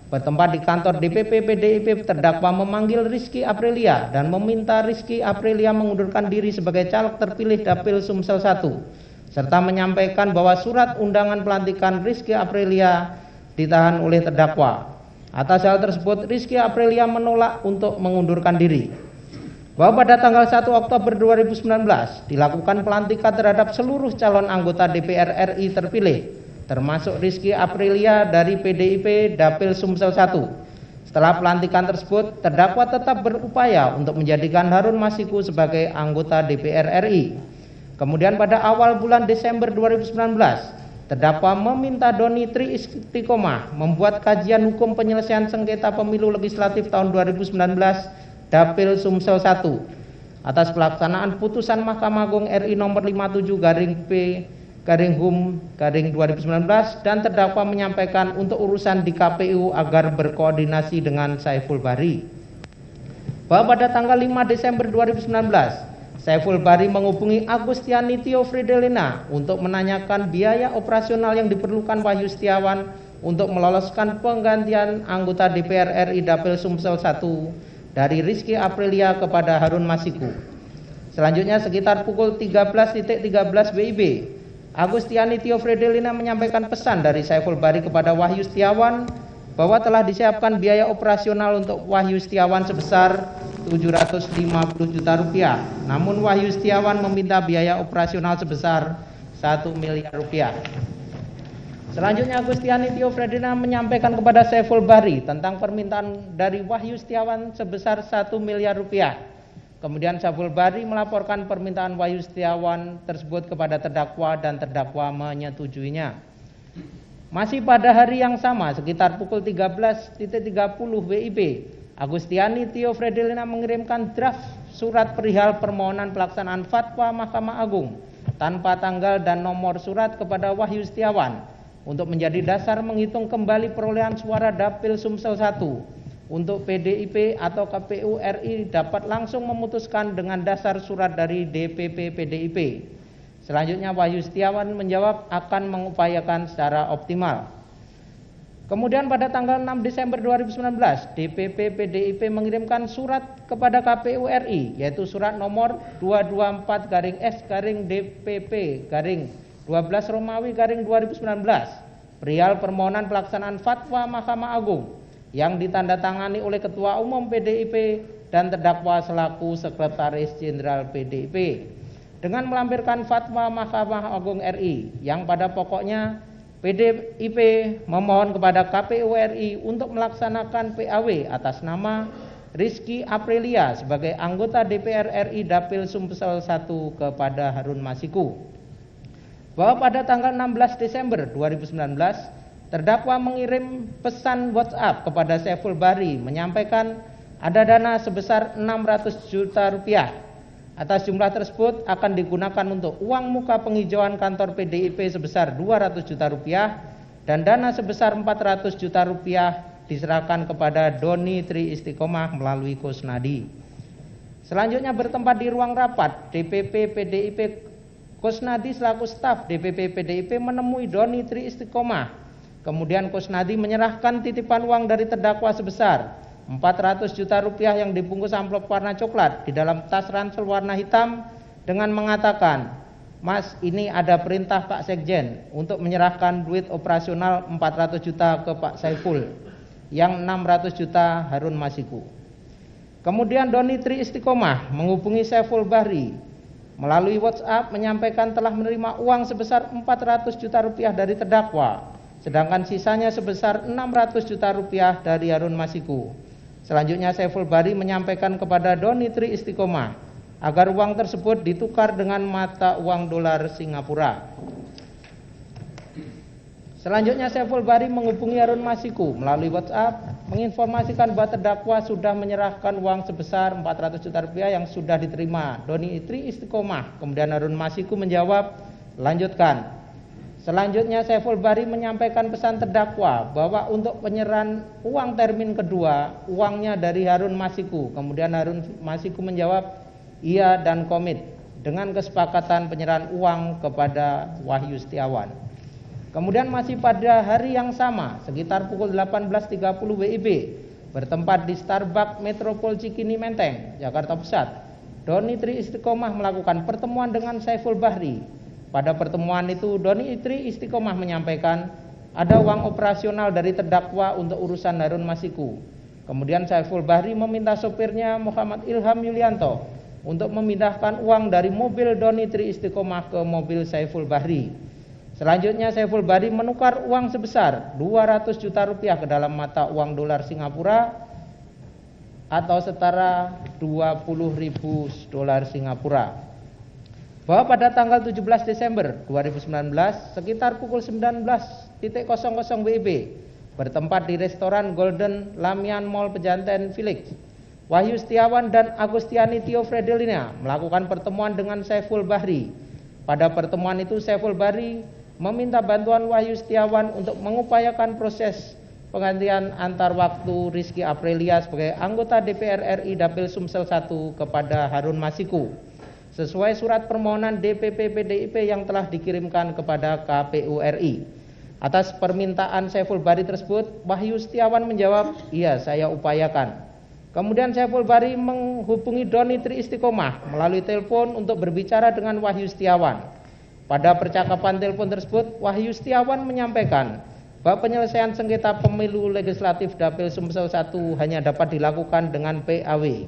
bertempat di kantor DPP PDIP, terdakwa memanggil Rizky Aprilia dan meminta Rizky Aprilia mengundurkan diri sebagai caleg terpilih Dapil Sumsel 1, serta menyampaikan bahwa surat undangan pelantikan Rizky Aprilia ditahan oleh terdakwa. Atas hal tersebut, Rizky Aprilia menolak untuk mengundurkan diri. Bahwa pada tanggal 1 Oktober 2019 dilakukan pelantikan terhadap seluruh calon anggota DPR RI terpilih, termasuk Rizky Aprilia dari PDIP Dapil Sumsel 1. Setelah pelantikan tersebut, terdakwa tetap berupaya untuk menjadikan Harun Masiku sebagai anggota DPR RI. Kemudian pada awal bulan Desember 2019, terdakwa meminta Doni Tri Istiqomah membuat kajian hukum penyelesaian sengketa pemilu legislatif tahun 2019 Dapil Sumsel 1 atas pelaksanaan putusan Mahkamah Agung RI nomor 57/P/Hum/2019, dan terdakwa menyampaikan untuk urusan di KPU agar berkoordinasi dengan Saiful Bahri. Bahwa pada tanggal 5 Desember 2019, Saiful Bahri menghubungi Agustiani Tio Fridelina untuk menanyakan biaya operasional yang diperlukan Wahyu Setiawan untuk meloloskan penggantian anggota DPR RI Dapil Sumsel 1 dari Rizky Aprilia kepada Harun Masiku. Selanjutnya sekitar pukul 13.13 WIB, Agustiani Tio Fridelina menyampaikan pesan dari Saiful Bahri kepada Wahyu Setiawan bahwa telah disiapkan biaya operasional untuk Wahyu Setiawan sebesar 750 juta rupiah. Namun Wahyu Setiawan meminta biaya operasional sebesar 1 miliar rupiah. Selanjutnya Agustiani Tio Fridelina menyampaikan kepada Saiful Bahri tentang permintaan dari Wahyu Setiawan sebesar 1 miliar rupiah. Kemudian Saiful Bahri melaporkan permintaan Wahyu Setiawan tersebut kepada terdakwa dan terdakwa menyetujuinya. Masih pada hari yang sama sekitar pukul 13.30 WIB, Agustiani Tio Fridelina mengirimkan draft surat perihal permohonan pelaksanaan fatwa Mahkamah Agung tanpa tanggal dan nomor surat kepada Wahyu Setiawan untuk menjadi dasar menghitung kembali perolehan suara Dapil Sumsel 1 untuk PDIP atau KPU RI dapat langsung memutuskan dengan dasar surat dari DPP PDIP. Selanjutnya Wahyu Setiawan menjawab akan mengupayakan secara optimal. Kemudian pada tanggal 6 Desember 2019, DPP PDIP mengirimkan surat kepada KPU RI, yaitu surat nomor 224-SP-DPP-12 perihal permohonan pelaksanaan fatwa Mahkamah Agung yang ditandatangani oleh Ketua Umum PDIP dan terdakwa selaku Sekretaris Jenderal PDIP dengan melampirkan fatwa Mahkamah Agung RI yang pada pokoknya PDIP memohon kepada KPU RI untuk melaksanakan PAW atas nama Rizky Aprilia sebagai anggota DPR RI Dapil Sumsel 1 kepada Harun Masiku. Bahwa pada tanggal 16 Desember 2019, terdakwa mengirim pesan WhatsApp kepada Saiful Bahri menyampaikan ada dana sebesar 600 juta rupiah. Atas jumlah tersebut akan digunakan untuk uang muka penghijauan kantor PDIP sebesar 200 juta rupiah dan dana sebesar 400 juta rupiah diserahkan kepada Doni Tri Istiqomah melalui Kusnadi. Selanjutnya bertempat di ruang rapat DPP PDIP, Kusnadi selaku staf DPP PDIP menemui Doni Tri Istiqomah. Kemudian Kusnadi menyerahkan titipan uang dari terdakwa sebesar 400 juta rupiah yang dibungkus amplop warna coklat di dalam tas ransel warna hitam dengan mengatakan, "Mas, ini ada perintah Pak Sekjen untuk menyerahkan duit operasional 400 juta ke Pak Saiful, yang 600 juta Harun Masiku." Kemudian Doni Tri Istiqomah menghubungi Saiful Bahri melalui WhatsApp menyampaikan telah menerima uang sebesar 400 juta rupiah dari terdakwa, sedangkan sisanya sebesar 600 juta rupiah dari Harun Masiku. Selanjutnya Saiful Bahri menyampaikan kepada Doni Tri Istiqomah agar uang tersebut ditukar dengan mata uang dolar Singapura. Selanjutnya Saiful Bahri menghubungi Harun Masiku melalui WhatsApp menginformasikan bahwa terdakwa sudah menyerahkan uang sebesar 400 juta rupiah yang sudah diterima Doni Tri Istiqomah. Kemudian Harun Masiku menjawab, "Lanjutkan." Selanjutnya Saiful Bahri menyampaikan pesan terdakwa bahwa untuk penyerahan uang termin kedua, uangnya dari Harun Masiku. Kemudian Harun Masiku menjawab iya dan komit dengan kesepakatan penyerahan uang kepada Wahyu Setiawan. Kemudian masih pada hari yang sama, sekitar pukul 18.30 WIB, bertempat di Starbucks Metropol Cikini Menteng, Jakarta Pusat, Doni Tri Istiqomah melakukan pertemuan dengan Saiful Bahri. Pada pertemuan itu, Doni Tri Istiqomah menyampaikan ada uang operasional dari terdakwa untuk urusan Harun Masiku. Kemudian Saiful Bahri meminta sopirnya Muhammad Ilham Yulianto untuk memindahkan uang dari mobil Doni Tri Istiqomah ke mobil Saiful Bahri. Selanjutnya Saiful Bahri menukar uang sebesar 200 juta rupiah ke dalam mata uang dolar Singapura atau setara 20.000 dolar Singapura. Bahwa pada tanggal 17 Desember 2019 sekitar pukul 19.00 WIB bertempat di restoran Golden Lamian Mall Pejanten Village, Wahyu Setiawan dan Agustiani Tio Fredelina melakukan pertemuan dengan Saiful Bahri. Pada pertemuan itu Saiful Bahri meminta bantuan Wahyu Setiawan untuk mengupayakan proses penggantian antar waktu Rizky Aprilia sebagai anggota DPR RI Dapil Sumsel 1 kepada Harun Masiku sesuai surat permohonan DPP PDIP yang telah dikirimkan kepada KPU RI. Atas permintaan Saiful Bahri tersebut, Wahyu Setiawan menjawab, "Iya, saya upayakan." Kemudian Saiful Bahri menghubungi Doni Tri Istiqomah melalui telepon untuk berbicara dengan Wahyu Setiawan. Pada percakapan telepon tersebut, Wahyu Setiawan menyampaikan bahwa penyelesaian sengketa pemilu legislatif Dapil Sumsel 1 hanya dapat dilakukan dengan PAW.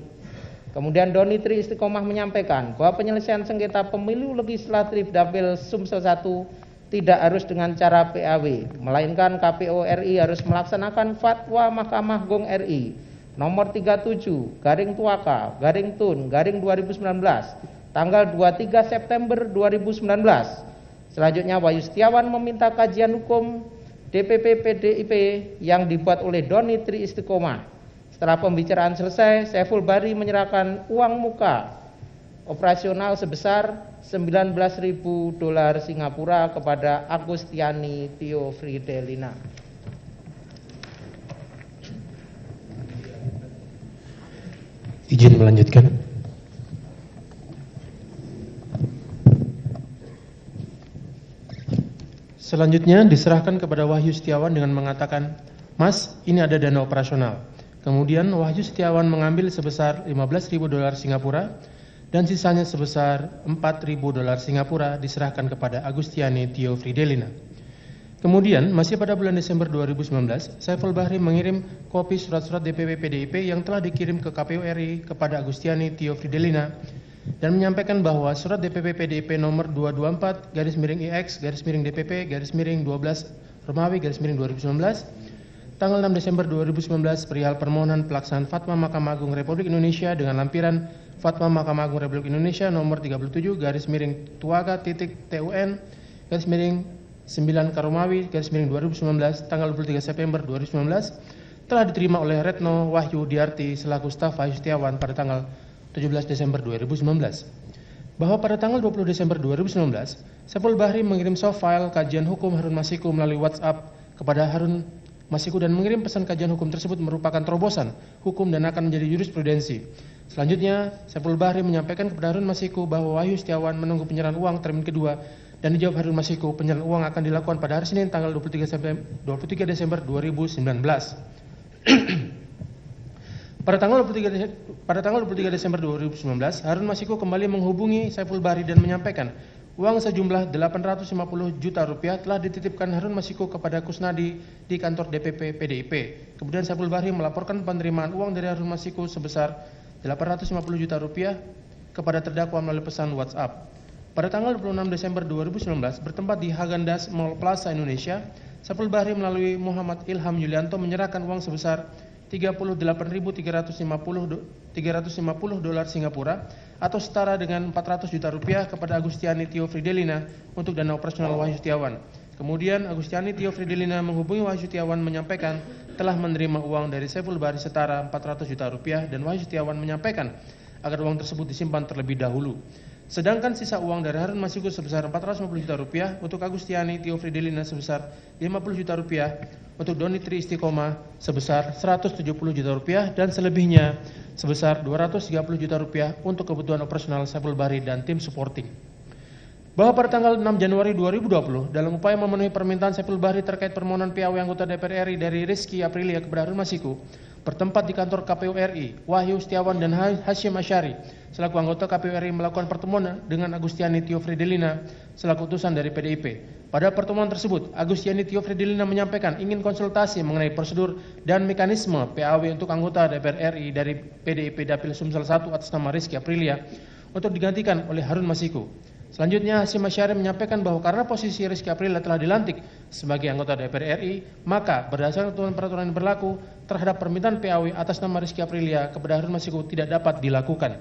Kemudian Doni Tri Istiqomah menyampaikan bahwa penyelesaian sengketa pemilu legislatif Dapil Sumsel 1 tidak harus dengan cara PAW, melainkan KPU RI harus melaksanakan fatwa Mahkamah Agung RI nomor 37/Tuaka/Tun/2019 tanggal 23 September 2019. Selanjutnya Wahyu Setiawan meminta kajian hukum DPP PDIP yang dibuat oleh Doni Tri Istiqomah. Setelah pembicaraan selesai, Saiful Bahri menyerahkan uang muka operasional sebesar 19.000 dolar Singapura kepada Agustiani Tio Fredelina. Izin melanjutkan. Selanjutnya diserahkan kepada Wahyu Setiawan dengan mengatakan, "Mas, ini ada dana operasional." Kemudian Wahyu Setiawan mengambil sebesar 15.000 dolar Singapura dan sisanya sebesar 4.000 dolar Singapura diserahkan kepada Agustiani Tio Fredelina. Kemudian, masih pada bulan Desember 2019, Saiful Bahri mengirim kopi surat-surat DPP PDIP yang telah dikirim ke KPU RI kepada Agustiani Tio Fredelina dan menyampaikan bahwa surat DPP PDIP nomor 224-IX-DPP-12 Romawi-2019 tanggal 6 Desember 2019 perihal permohonan pelaksanaan fatwa Mahkamah Agung Republik Indonesia dengan lampiran Fatwa Mahkamah Agung Republik Indonesia nomor 37/Tuaka.TUN/9 Karumawi /2019 tanggal 23 September 2019 telah diterima oleh Retno Wahyu Diarti selaku staf Wahyu Setiawan pada tanggal 17 Desember 2019. Bahwa pada tanggal 20 Desember 2019, Saiful Bahri mengirim soft file kajian hukum Harun Masiku melalui WhatsApp kepada Harun Masiku dan mengirim pesan kajian hukum tersebut merupakan terobosan hukum dan akan menjadi jurisprudensi. Selanjutnya, Saiful Bahri menyampaikan kepada Harun Masiku bahwa Wahyu Setiawan menunggu penyerahan uang termin kedua dan dijawab Harun Masiku penyerahan uang akan dilakukan pada hari Senin tanggal 23 Desember 2019. Pada tanggal 23 Desember 2019, Harun Masiku kembali menghubungi Saiful Bahri dan menyampaikan uang sejumlah 850 juta rupiah telah dititipkan Harun Masiku kepada Kusnadi di kantor DPP PDIP. Kemudian Saiful Bahri melaporkan penerimaan uang dari Harun Masiku sebesar 850 juta rupiah kepada terdakwa melalui pesan WhatsApp. Pada tanggal 26 Desember 2019, bertempat di Häagen-Dazs Mall Plaza Indonesia, Saiful Bahri melalui Muhammad Ilham Yulianto menyerahkan uang sebesar 38.350 dolar Singapura atau setara dengan 400 juta rupiah kepada Agustiani Tio Fredelina untuk dana operasional Wahyu Setiawan. Kemudian Agustiani Tio Fredelina menghubungi Wahyu Setiawan menyampaikan telah menerima uang dari Saiful Bahri setara 400 juta rupiah dan Wahyu Setiawan menyampaikan agar uang tersebut disimpan terlebih dahulu. Sedangkan sisa uang dari Harun Masiku sebesar 450 juta rupiah untuk Agustiani Tio Fredelina sebesar 50 juta rupiah, untuk Doni Tri Istiqomah sebesar 170 juta rupiah dan selebihnya sebesar 230 juta rupiah untuk kebutuhan operasional Saiful Bahri dan tim supporting. bahwa pada tanggal 6 Januari 2020 dalam upaya memenuhi permintaan Saiful Bahri terkait permohonan PAW anggota DPR RI dari Rizky Aprilia kepada Harun Masiku bertempat di kantor KPU RI, Wahyu Setiawan dan Hasyim Asyari selaku anggota KPU RI melakukan pertemuan dengan Agustiani Tio Fridelina selaku utusan dari PDIP. Pada pertemuan tersebut, Agustiani Tio Fridelina menyampaikan ingin konsultasi mengenai prosedur dan mekanisme PAW untuk anggota DPR RI dari PDIP Dapil Sumsel 1 atas nama Rizky Aprilia untuk digantikan oleh Harun Masiku. Selanjutnya, Hasyim Asyari menyampaikan bahwa karena posisi Rizky Aprilia telah dilantik sebagai anggota DPR RI, maka berdasarkan peraturan yang berlaku terhadap permintaan PAW atas nama Rizky Aprilia kepada Harun Masiku tidak dapat dilakukan.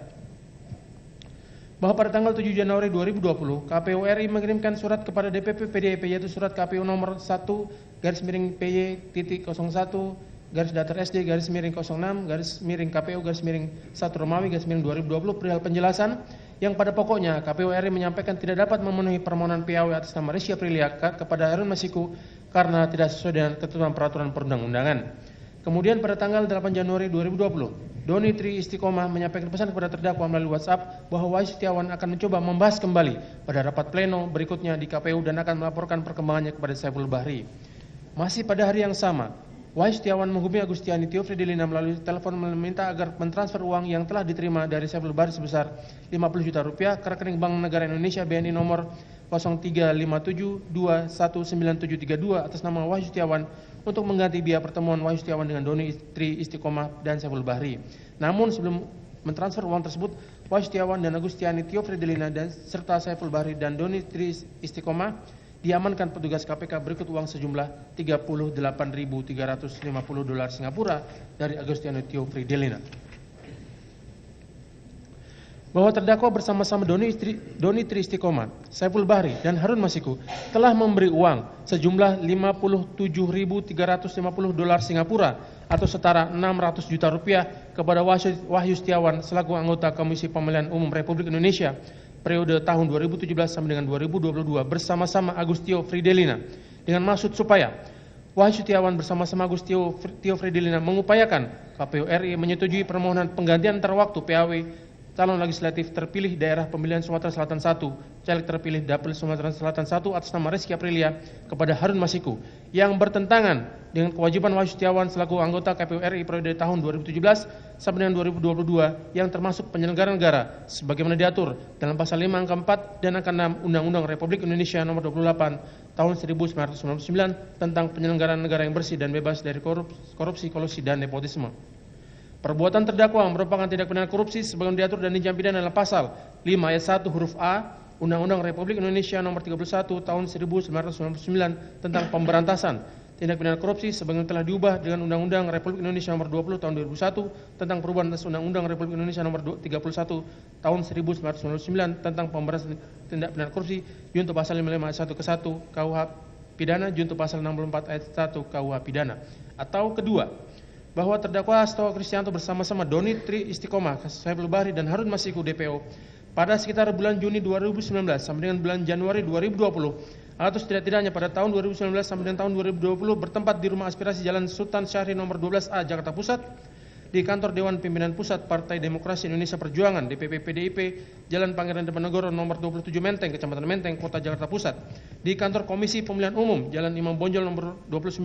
Bahwa pada tanggal 7 Januari 2020, KPU RI mengirimkan surat kepada DPP PDIP yaitu surat KPU nomor 1-PY-01-06-06-KPU-1-1 perihal penjelasan yang pada pokoknya KPU RI menyampaikan tidak dapat memenuhi permohonan PAW atas nama Rizky Aprilia kepada Harun Masiku karena tidak sesuai dengan ketentuan peraturan perundang-undangan. Kemudian pada tanggal 8 Januari 2020, Doni Tri Istiqomah menyampaikan pesan kepada terdakwa melalui WhatsApp bahwa Wahyu Setiawan akan mencoba membahas kembali pada rapat pleno berikutnya di KPU dan akan melaporkan perkembangannya kepada Saiful Bahri. Masih pada hari yang sama, Wahyu Setiawan menghubungi Agustiani Tio Fridelina melalui telepon meminta agar mentransfer uang yang telah diterima dari Saiful Bahri sebesar 50 juta rupiah ke rekening Bank Negara Indonesia BNI nomor 0357219732 atas nama Wahyu Setiawan untuk mengganti biaya pertemuan Wahyu Setiawan dengan Doni Tri Istiqomah dan Saiful Bahri. Namun sebelum mentransfer uang tersebut, Wahyu Setiawan dan Agustiani Tio Fridelina dan serta Saiful Bahri dan Doni Tri Istiqomah diamankan petugas KPK berikut uang sejumlah $38.350 Singapura dari Agustiani Tio Fridelina. Bahwa terdakwa bersama-sama Doni Tri Istiqomah, Saiful Bahri dan Harun Masiku telah memberi uang sejumlah $57.350 Singapura atau setara 600 juta rupiah kepada Wahyu Setiawan selaku anggota Komisi Pemilihan Umum Republik Indonesia periode tahun 2017 sampai dengan 2022 bersama-sama Agustio Fridelina dengan maksud supaya Wahyu Setiawan bersama-sama Agustio Fridelina mengupayakan KPU RI menyetujui permohonan penggantian antar waktu PAW calon legislatif terpilih daerah pemilihan Sumatera Selatan 1, caleg terpilih Dapil Sumatera Selatan 1 atas nama Rizky Aprilia kepada Harun Masiku yang bertentangan dengan kewajiban Wahyu Setiawan selaku anggota KPU RI periode tahun 2017 sampai dengan 2022 yang termasuk penyelenggara negara sebagaimana diatur dalam pasal 5 angka 4 dan angka 6 Undang-Undang Republik Indonesia nomor 28 tahun 1999 tentang penyelenggaraan negara yang bersih dan bebas dari korupsi, kolusi dan nepotisme. Perbuatan terdakwa merupakan tindak pidana korupsi sebagaimana diatur dan diancam pidana dalam pasal 5 ayat 1 huruf A Undang-Undang Republik Indonesia nomor 31 tahun 1999 tentang pemberantasan tindak pidana korupsi sebagaimana telah diubah dengan Undang-Undang Republik Indonesia nomor 20 tahun 2001 tentang perubahan atas Undang-Undang Republik Indonesia nomor 31 tahun 1999 tentang pemberantasan tindak pidana korupsi junto pasal 55 ayat 1 ke 1 KUH pidana junto pasal 64 ayat 1 KUH pidana. Atau kedua, bahwa terdakwa Hasto Kristianto bersama-sama Doni Tri Istiqomah, Saiful Bahri dan Harun Masiku DPO pada sekitar bulan Juni 2019 sampai dengan bulan Januari 2020 atau setidak-tidaknya pada tahun 2019 sampai dengan tahun 2020 bertempat di Rumah Aspirasi Jalan Sultan Syahrir nomor 12A Jakarta Pusat, di kantor Dewan Pimpinan Pusat Partai Demokrasi Indonesia Perjuangan DPP PDIP Jalan Pangeran Diponegoro nomor 27 Menteng Kecamatan Menteng Kota Jakarta Pusat, di kantor Komisi Pemilihan Umum Jalan Imam Bonjol nomor 29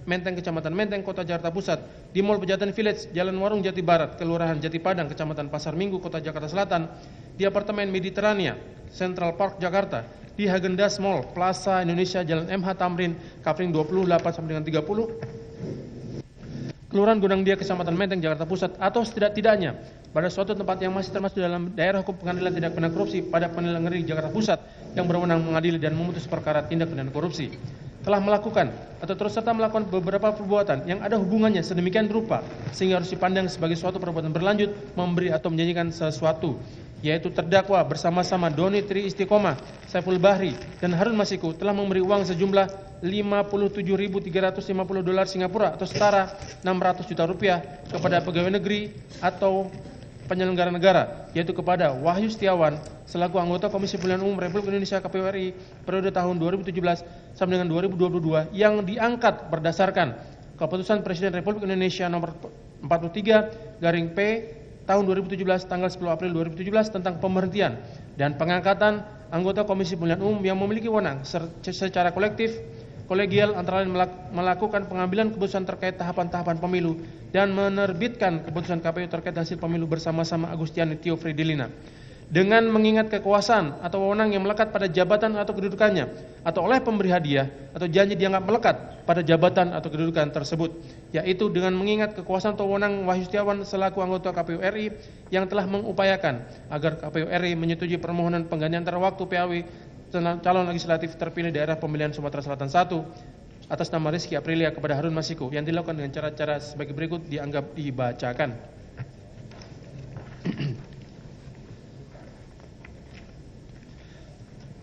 Menteng Kecamatan Menteng Kota Jakarta Pusat, di Mall Pejaten Village Jalan Warung Jati Barat Kelurahan Jati Padang Kecamatan Pasar Minggu Kota Jakarta Selatan, di apartemen Mediterania Central Park Jakarta, di Häagen-Dazs Mall Plaza Indonesia Jalan MH Tamrin Kapling 28 sampai dengan 30 Kelurahan Gondang Dia Kecamatan Menteng Jakarta Pusat, atau setidak-tidaknya pada suatu tempat yang masih termasuk dalam daerah hukum pengadilan tindak pidana korupsi pada Pengadilan Negeri Jakarta Pusat yang berwenang mengadili dan memutus perkara tindak pidana korupsi, telah melakukan atau terus serta melakukan beberapa perbuatan yang ada hubungannya sedemikian rupa sehingga harus dipandang sebagai suatu perbuatan berlanjut memberi atau menjanjikan sesuatu, yaitu terdakwa bersama-sama Doni Tri Istiqomah, Saiful Bahri dan Harun Masiku telah memberi uang sejumlah $57.350 Singapura atau setara 600 juta rupiah kepada pegawai negeri atau penyelenggara negara, yaitu kepada Wahyu Setiawan selaku anggota Komisi Pemilihan Umum Republik Indonesia KPU RI periode tahun 2017 sampai dengan 2022 yang diangkat berdasarkan Keputusan Presiden Republik Indonesia nomor 43/P tahun 2017 tanggal 10 April 2017 tentang pemberhentian dan pengangkatan anggota Komisi Pemilihan Umum yang memiliki wewenang secara kolektif, kolegial antara lain melakukan pengambilan keputusan terkait tahapan-tahapan pemilu dan menerbitkan keputusan KPU terkait hasil pemilu bersama-sama Agustiani Tio Fridilina. Dengan mengingat kekuasaan atau wewenang yang melekat pada jabatan atau kedudukannya, atau oleh pemberi hadiah atau janji dianggap melekat pada jabatan atau kedudukan tersebut, yaitu dengan mengingat kekuasaan atau wewenang Wahyu Setiawan selaku anggota KPU RI yang telah mengupayakan agar KPU RI menyetujui permohonan penggantian antara waktu PAW calon legislatif terpilih daerah pemilihan Sumatera Selatan 1 atas nama Rizky Aprilia kepada Harun Masiku yang dilakukan dengan cara-cara sebagai berikut dianggap dibacakan.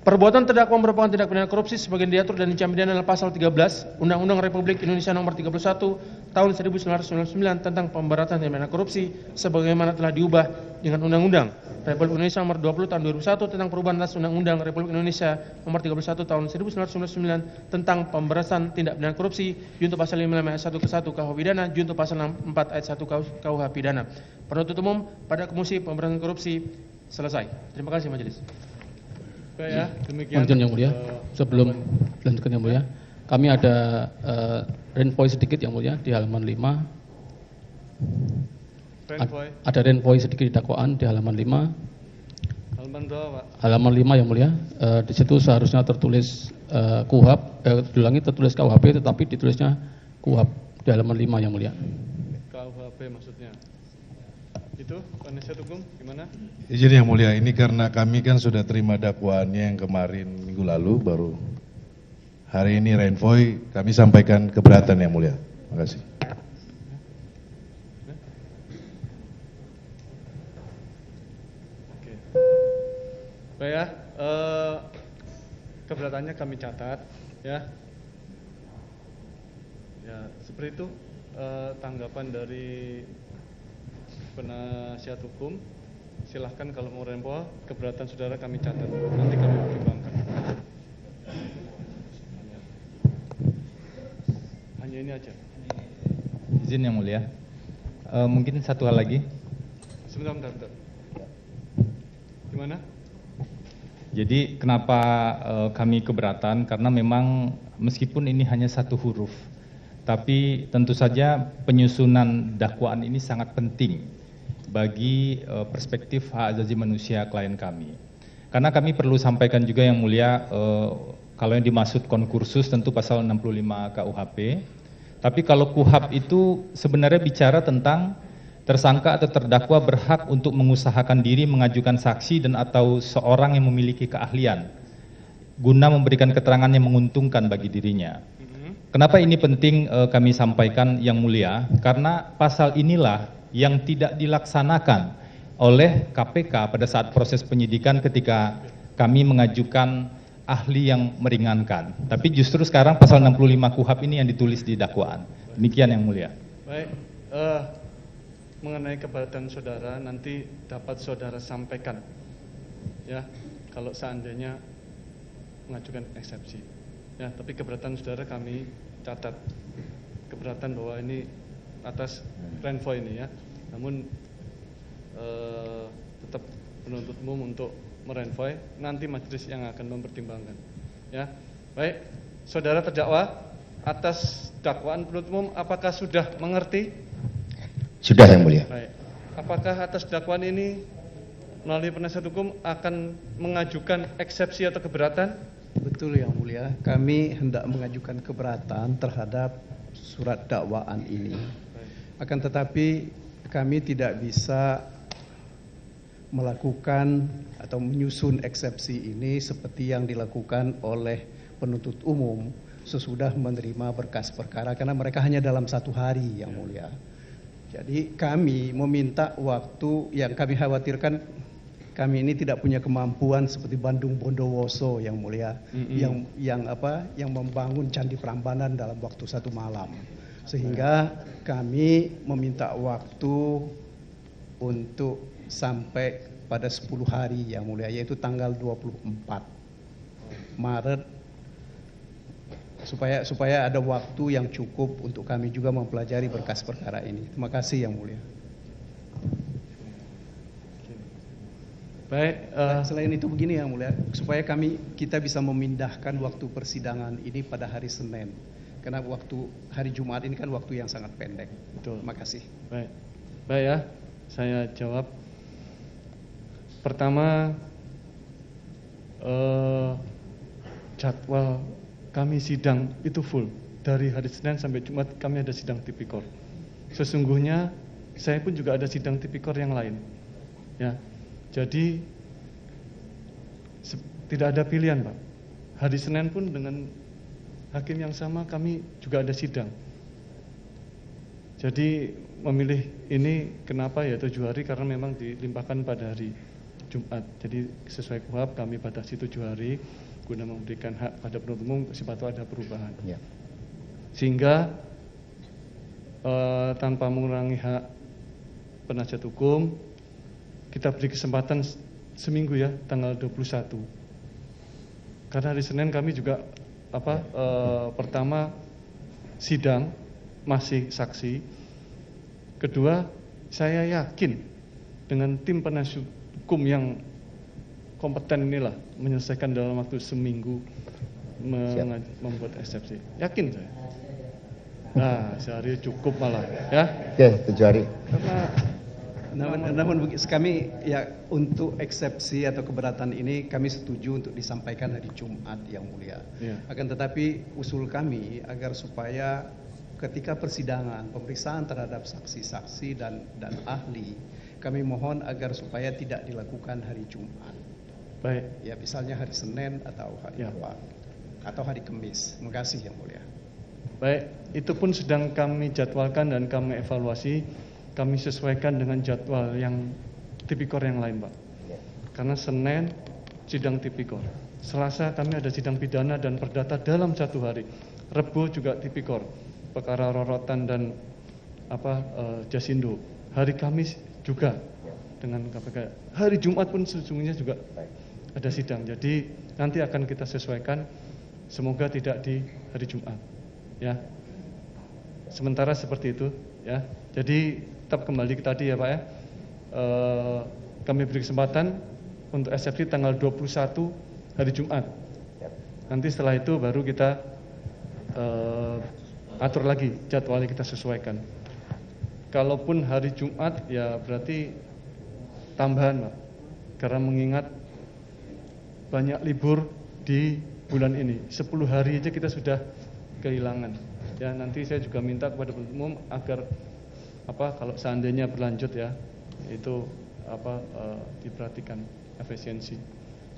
Perbuatan terdakwa merupakan tindak pidana korupsi sebagaimana diatur dan dicam pidana dalam pasal 13 Undang-Undang Republik Indonesia Nomor 31 Tahun 1999 tentang pemberantasan tindak pidana korupsi sebagaimana telah diubah dengan Undang-Undang Republik Indonesia Nomor 20 Tahun 2001 tentang perubahan atas Undang-Undang Republik Indonesia Nomor 31 Tahun 1999 tentang pemberantasan tindak pidana korupsi junto pasal 55 ayat 1 ke 1 KUH pidana junto pasal 64 ayat 1 KUH pidana. Penuntut umum pada Komisi Pemberantasan Korupsi selesai. Terima kasih majelis. Baik ya, demikian. Mohon yang mulia, sebelum lanjutkan yang mulia, kami ada renvoy sedikit yang mulia di halaman 5. Renvoy. Ada renvoy sedikit di dakwaan di halaman 5. Halaman berapa, Pak? Halaman 5 yang mulia, di situ seharusnya tertulis KUHP, diulangi tertulis KUHP tetapi ditulisnya KUHP di halaman 5 yang mulia. KUHP maksudnya. Itu penasihat hukum gimana? Izin yang mulia, ini karena kami kan sudah terima dakwaannya yang kemarin minggu lalu, baru hari ini renvoy, kami sampaikan keberatan yang mulia. Terima kasih. Oke. Baik ya, keberatannya kami catat ya. Ya, seperti itu tanggapan dari penasihat hukum. Silahkan kalau mau renvoy, keberatan saudara kami catat, nanti kami pertimbangkan. Hanya ini aja. Izin yang mulia, mungkin satu hal lagi. Sebentar. Gimana? Jadi kenapa kami keberatan? Karena memang meskipun ini hanya satu huruf, tapi tentu saja penyusunan dakwaan ini sangat penting bagi perspektif hak asasi manusia klien kami. Karena kami perlu sampaikan juga yang mulia, kalau yang dimaksud konkursus tentu pasal 65 KUHP, tapi kalau KUHP itu sebenarnya bicara tentang tersangka atau terdakwa berhak untuk mengusahakan diri mengajukan saksi dan atau seorang yang memiliki keahlian guna memberikan keterangan yang menguntungkan bagi dirinya. Kenapa ini penting kami sampaikan yang mulia? Karena pasal inilah yang tidak dilaksanakan oleh KPK pada saat proses penyidikan ketika kami mengajukan ahli yang meringankan. Tapi justru sekarang pasal 65 KUHP ini yang ditulis di dakwaan. Demikian yang mulia. Baik, mengenai keberatan saudara nanti dapat saudara sampaikan ya kalau seandainya mengajukan eksepsi ya, tapi keberatan saudara kami catat, keberatan bahwa ini atas renvoy ini ya, namun tetap penuntut umum untuk merenvoy, nanti majelis yang akan mempertimbangkan ya. Baik, saudara terdakwa atas dakwaan penuntut umum apakah sudah mengerti? Sudah yang mulia. Baik. Apakah atas dakwaan ini melalui penasihat hukum akan mengajukan eksepsi atau keberatan? Betul yang mulia, kami hendak mengajukan keberatan terhadap surat dakwaan ini. Akan tetapi kami tidak bisa melakukan atau menyusun eksepsi ini seperti yang dilakukan oleh penuntut umum sesudah menerima berkas perkara, karena mereka hanya dalam 1 hari yang mulia. Jadi kami meminta waktu, yang kami khawatirkan kami ini tidak punya kemampuan seperti Bandung Bondowoso yang mulia, yang membangun Candi Prambanan dalam waktu 1 malam. Sehingga kami meminta waktu untuk sampai pada 10 hari yang mulia, yaitu tanggal 24 Maret, supaya ada waktu yang cukup untuk kami juga mempelajari berkas perkara ini. Terima kasih yang mulia. Baik, Selain itu begini Yang Mulia, supaya kita bisa memindahkan waktu persidangan ini pada hari Senin. Karena waktu hari Jumat ini kan waktu yang sangat pendek. betul. Terima kasih. Baik, baik ya, saya jawab. Pertama, jadwal kami sidang itu full. Dari hari Senin sampai Jumat kami ada sidang tipikor. Sesungguhnya saya pun juga ada sidang tipikor yang lain. Ya, jadi tidak ada pilihan, Pak. Hari Senin pun dengan hakim yang sama kami juga ada sidang. Jadi memilih ini kenapa ya 7 hari karena memang dilimpahkan pada hari Jumat. Jadi sesuai KUHP kami batasi 7 hari guna memberikan hak pada penuntut umum siapa tahu ada perubahan. Ya. Sehingga tanpa mengurangi hak penasihat hukum kita beri kesempatan seminggu ya tanggal 21. Karena hari Senin kami juga pertama sidang masih saksi. Kedua, saya yakin dengan tim penasihat hukum yang kompeten inilah menyelesaikan dalam waktu seminggu membuat eksepsi. Yakin saya. Nah, sehari cukup malah ya. Oke, 7 hari. Namun kami ya untuk eksepsi atau keberatan ini kami setuju untuk disampaikan hari Jumat Yang Mulia. Ya. Akan tetapi usul kami agar supaya ketika persidangan pemeriksaan terhadap saksi-saksi dan ahli, kami mohon agar supaya tidak dilakukan hari Jumat. Baik. Ya misalnya hari Senin atau hari Ya. apa atau hari Kamis. Terima kasih Yang Mulia. Baik, itu pun sedang kami jadwalkan dan kami evaluasi. Kami sesuaikan dengan jadwal yang tipikor yang lain, Pak. Karena Senin sidang tipikor, Selasa kami ada sidang pidana dan perdata dalam 1 hari. Rebo juga tipikor, perkara rorotan dan jasindo. Hari Kamis juga dengan KPK. Hari Jumat pun sesungguhnya juga ada sidang. Jadi nanti akan kita sesuaikan. Semoga tidak di hari Jumat. Ya. Sementara seperti itu, ya. Jadi tetap kembali ke tadi ya Pak ya. Kami beri kesempatan untuk eksepsi tanggal 21 hari Jumat. Nanti setelah itu baru kita atur lagi jadwalnya, kita sesuaikan. Kalaupun hari Jumat ya berarti tambahan Pak. Karena mengingat banyak libur di bulan ini. 10 hari aja kita sudah kehilangan. Ya nanti saya juga minta kepada penuntut umum agar kalau seandainya berlanjut ya itu diperhatikan efisiensi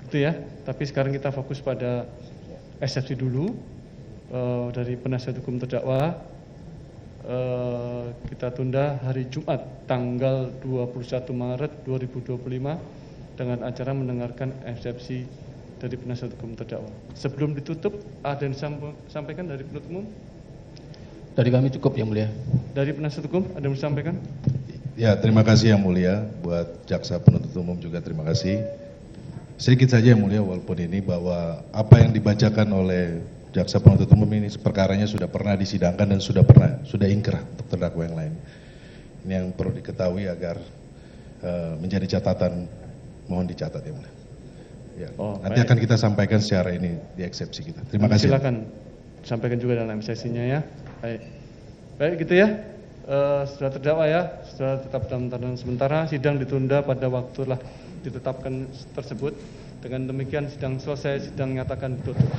itu ya. Tapi sekarang kita fokus pada eksepsi dulu dari penasihat hukum terdakwa. Kita tunda hari Jumat tanggal 21 Maret 2025 dengan acara mendengarkan eksepsi dari penasihat hukum terdakwa. Sebelum ditutup ada yang disampaikan dari penuntut umum? Dari kami cukup Yang Mulia. Dari penasihat hukum ada yang disampaikan? Ya, terima kasih Yang Mulia. Buat jaksa penuntut umum juga terima kasih. Sedikit saja Yang Mulia, walaupun ini bahwa apa yang dibacakan oleh jaksa penuntut umum ini perkaranya sudah pernah disidangkan dan sudah ingkrah untuk terdakwa yang lain. Ini yang perlu diketahui agar menjadi catatan, mohon dicatat Yang Mulia. Ya, nanti akan kita sampaikan secara ini di eksepsi kita. Terima kasih. Silakan sampaikan juga dalam sesinya ya. Baik gitu ya. Sudah terdakwa ya, sudah tetap dalam tahanan sementara. Sidang ditunda pada waktu lah ditetapkan tersebut. Dengan demikian sidang selesai, sidang nyatakan ditutup.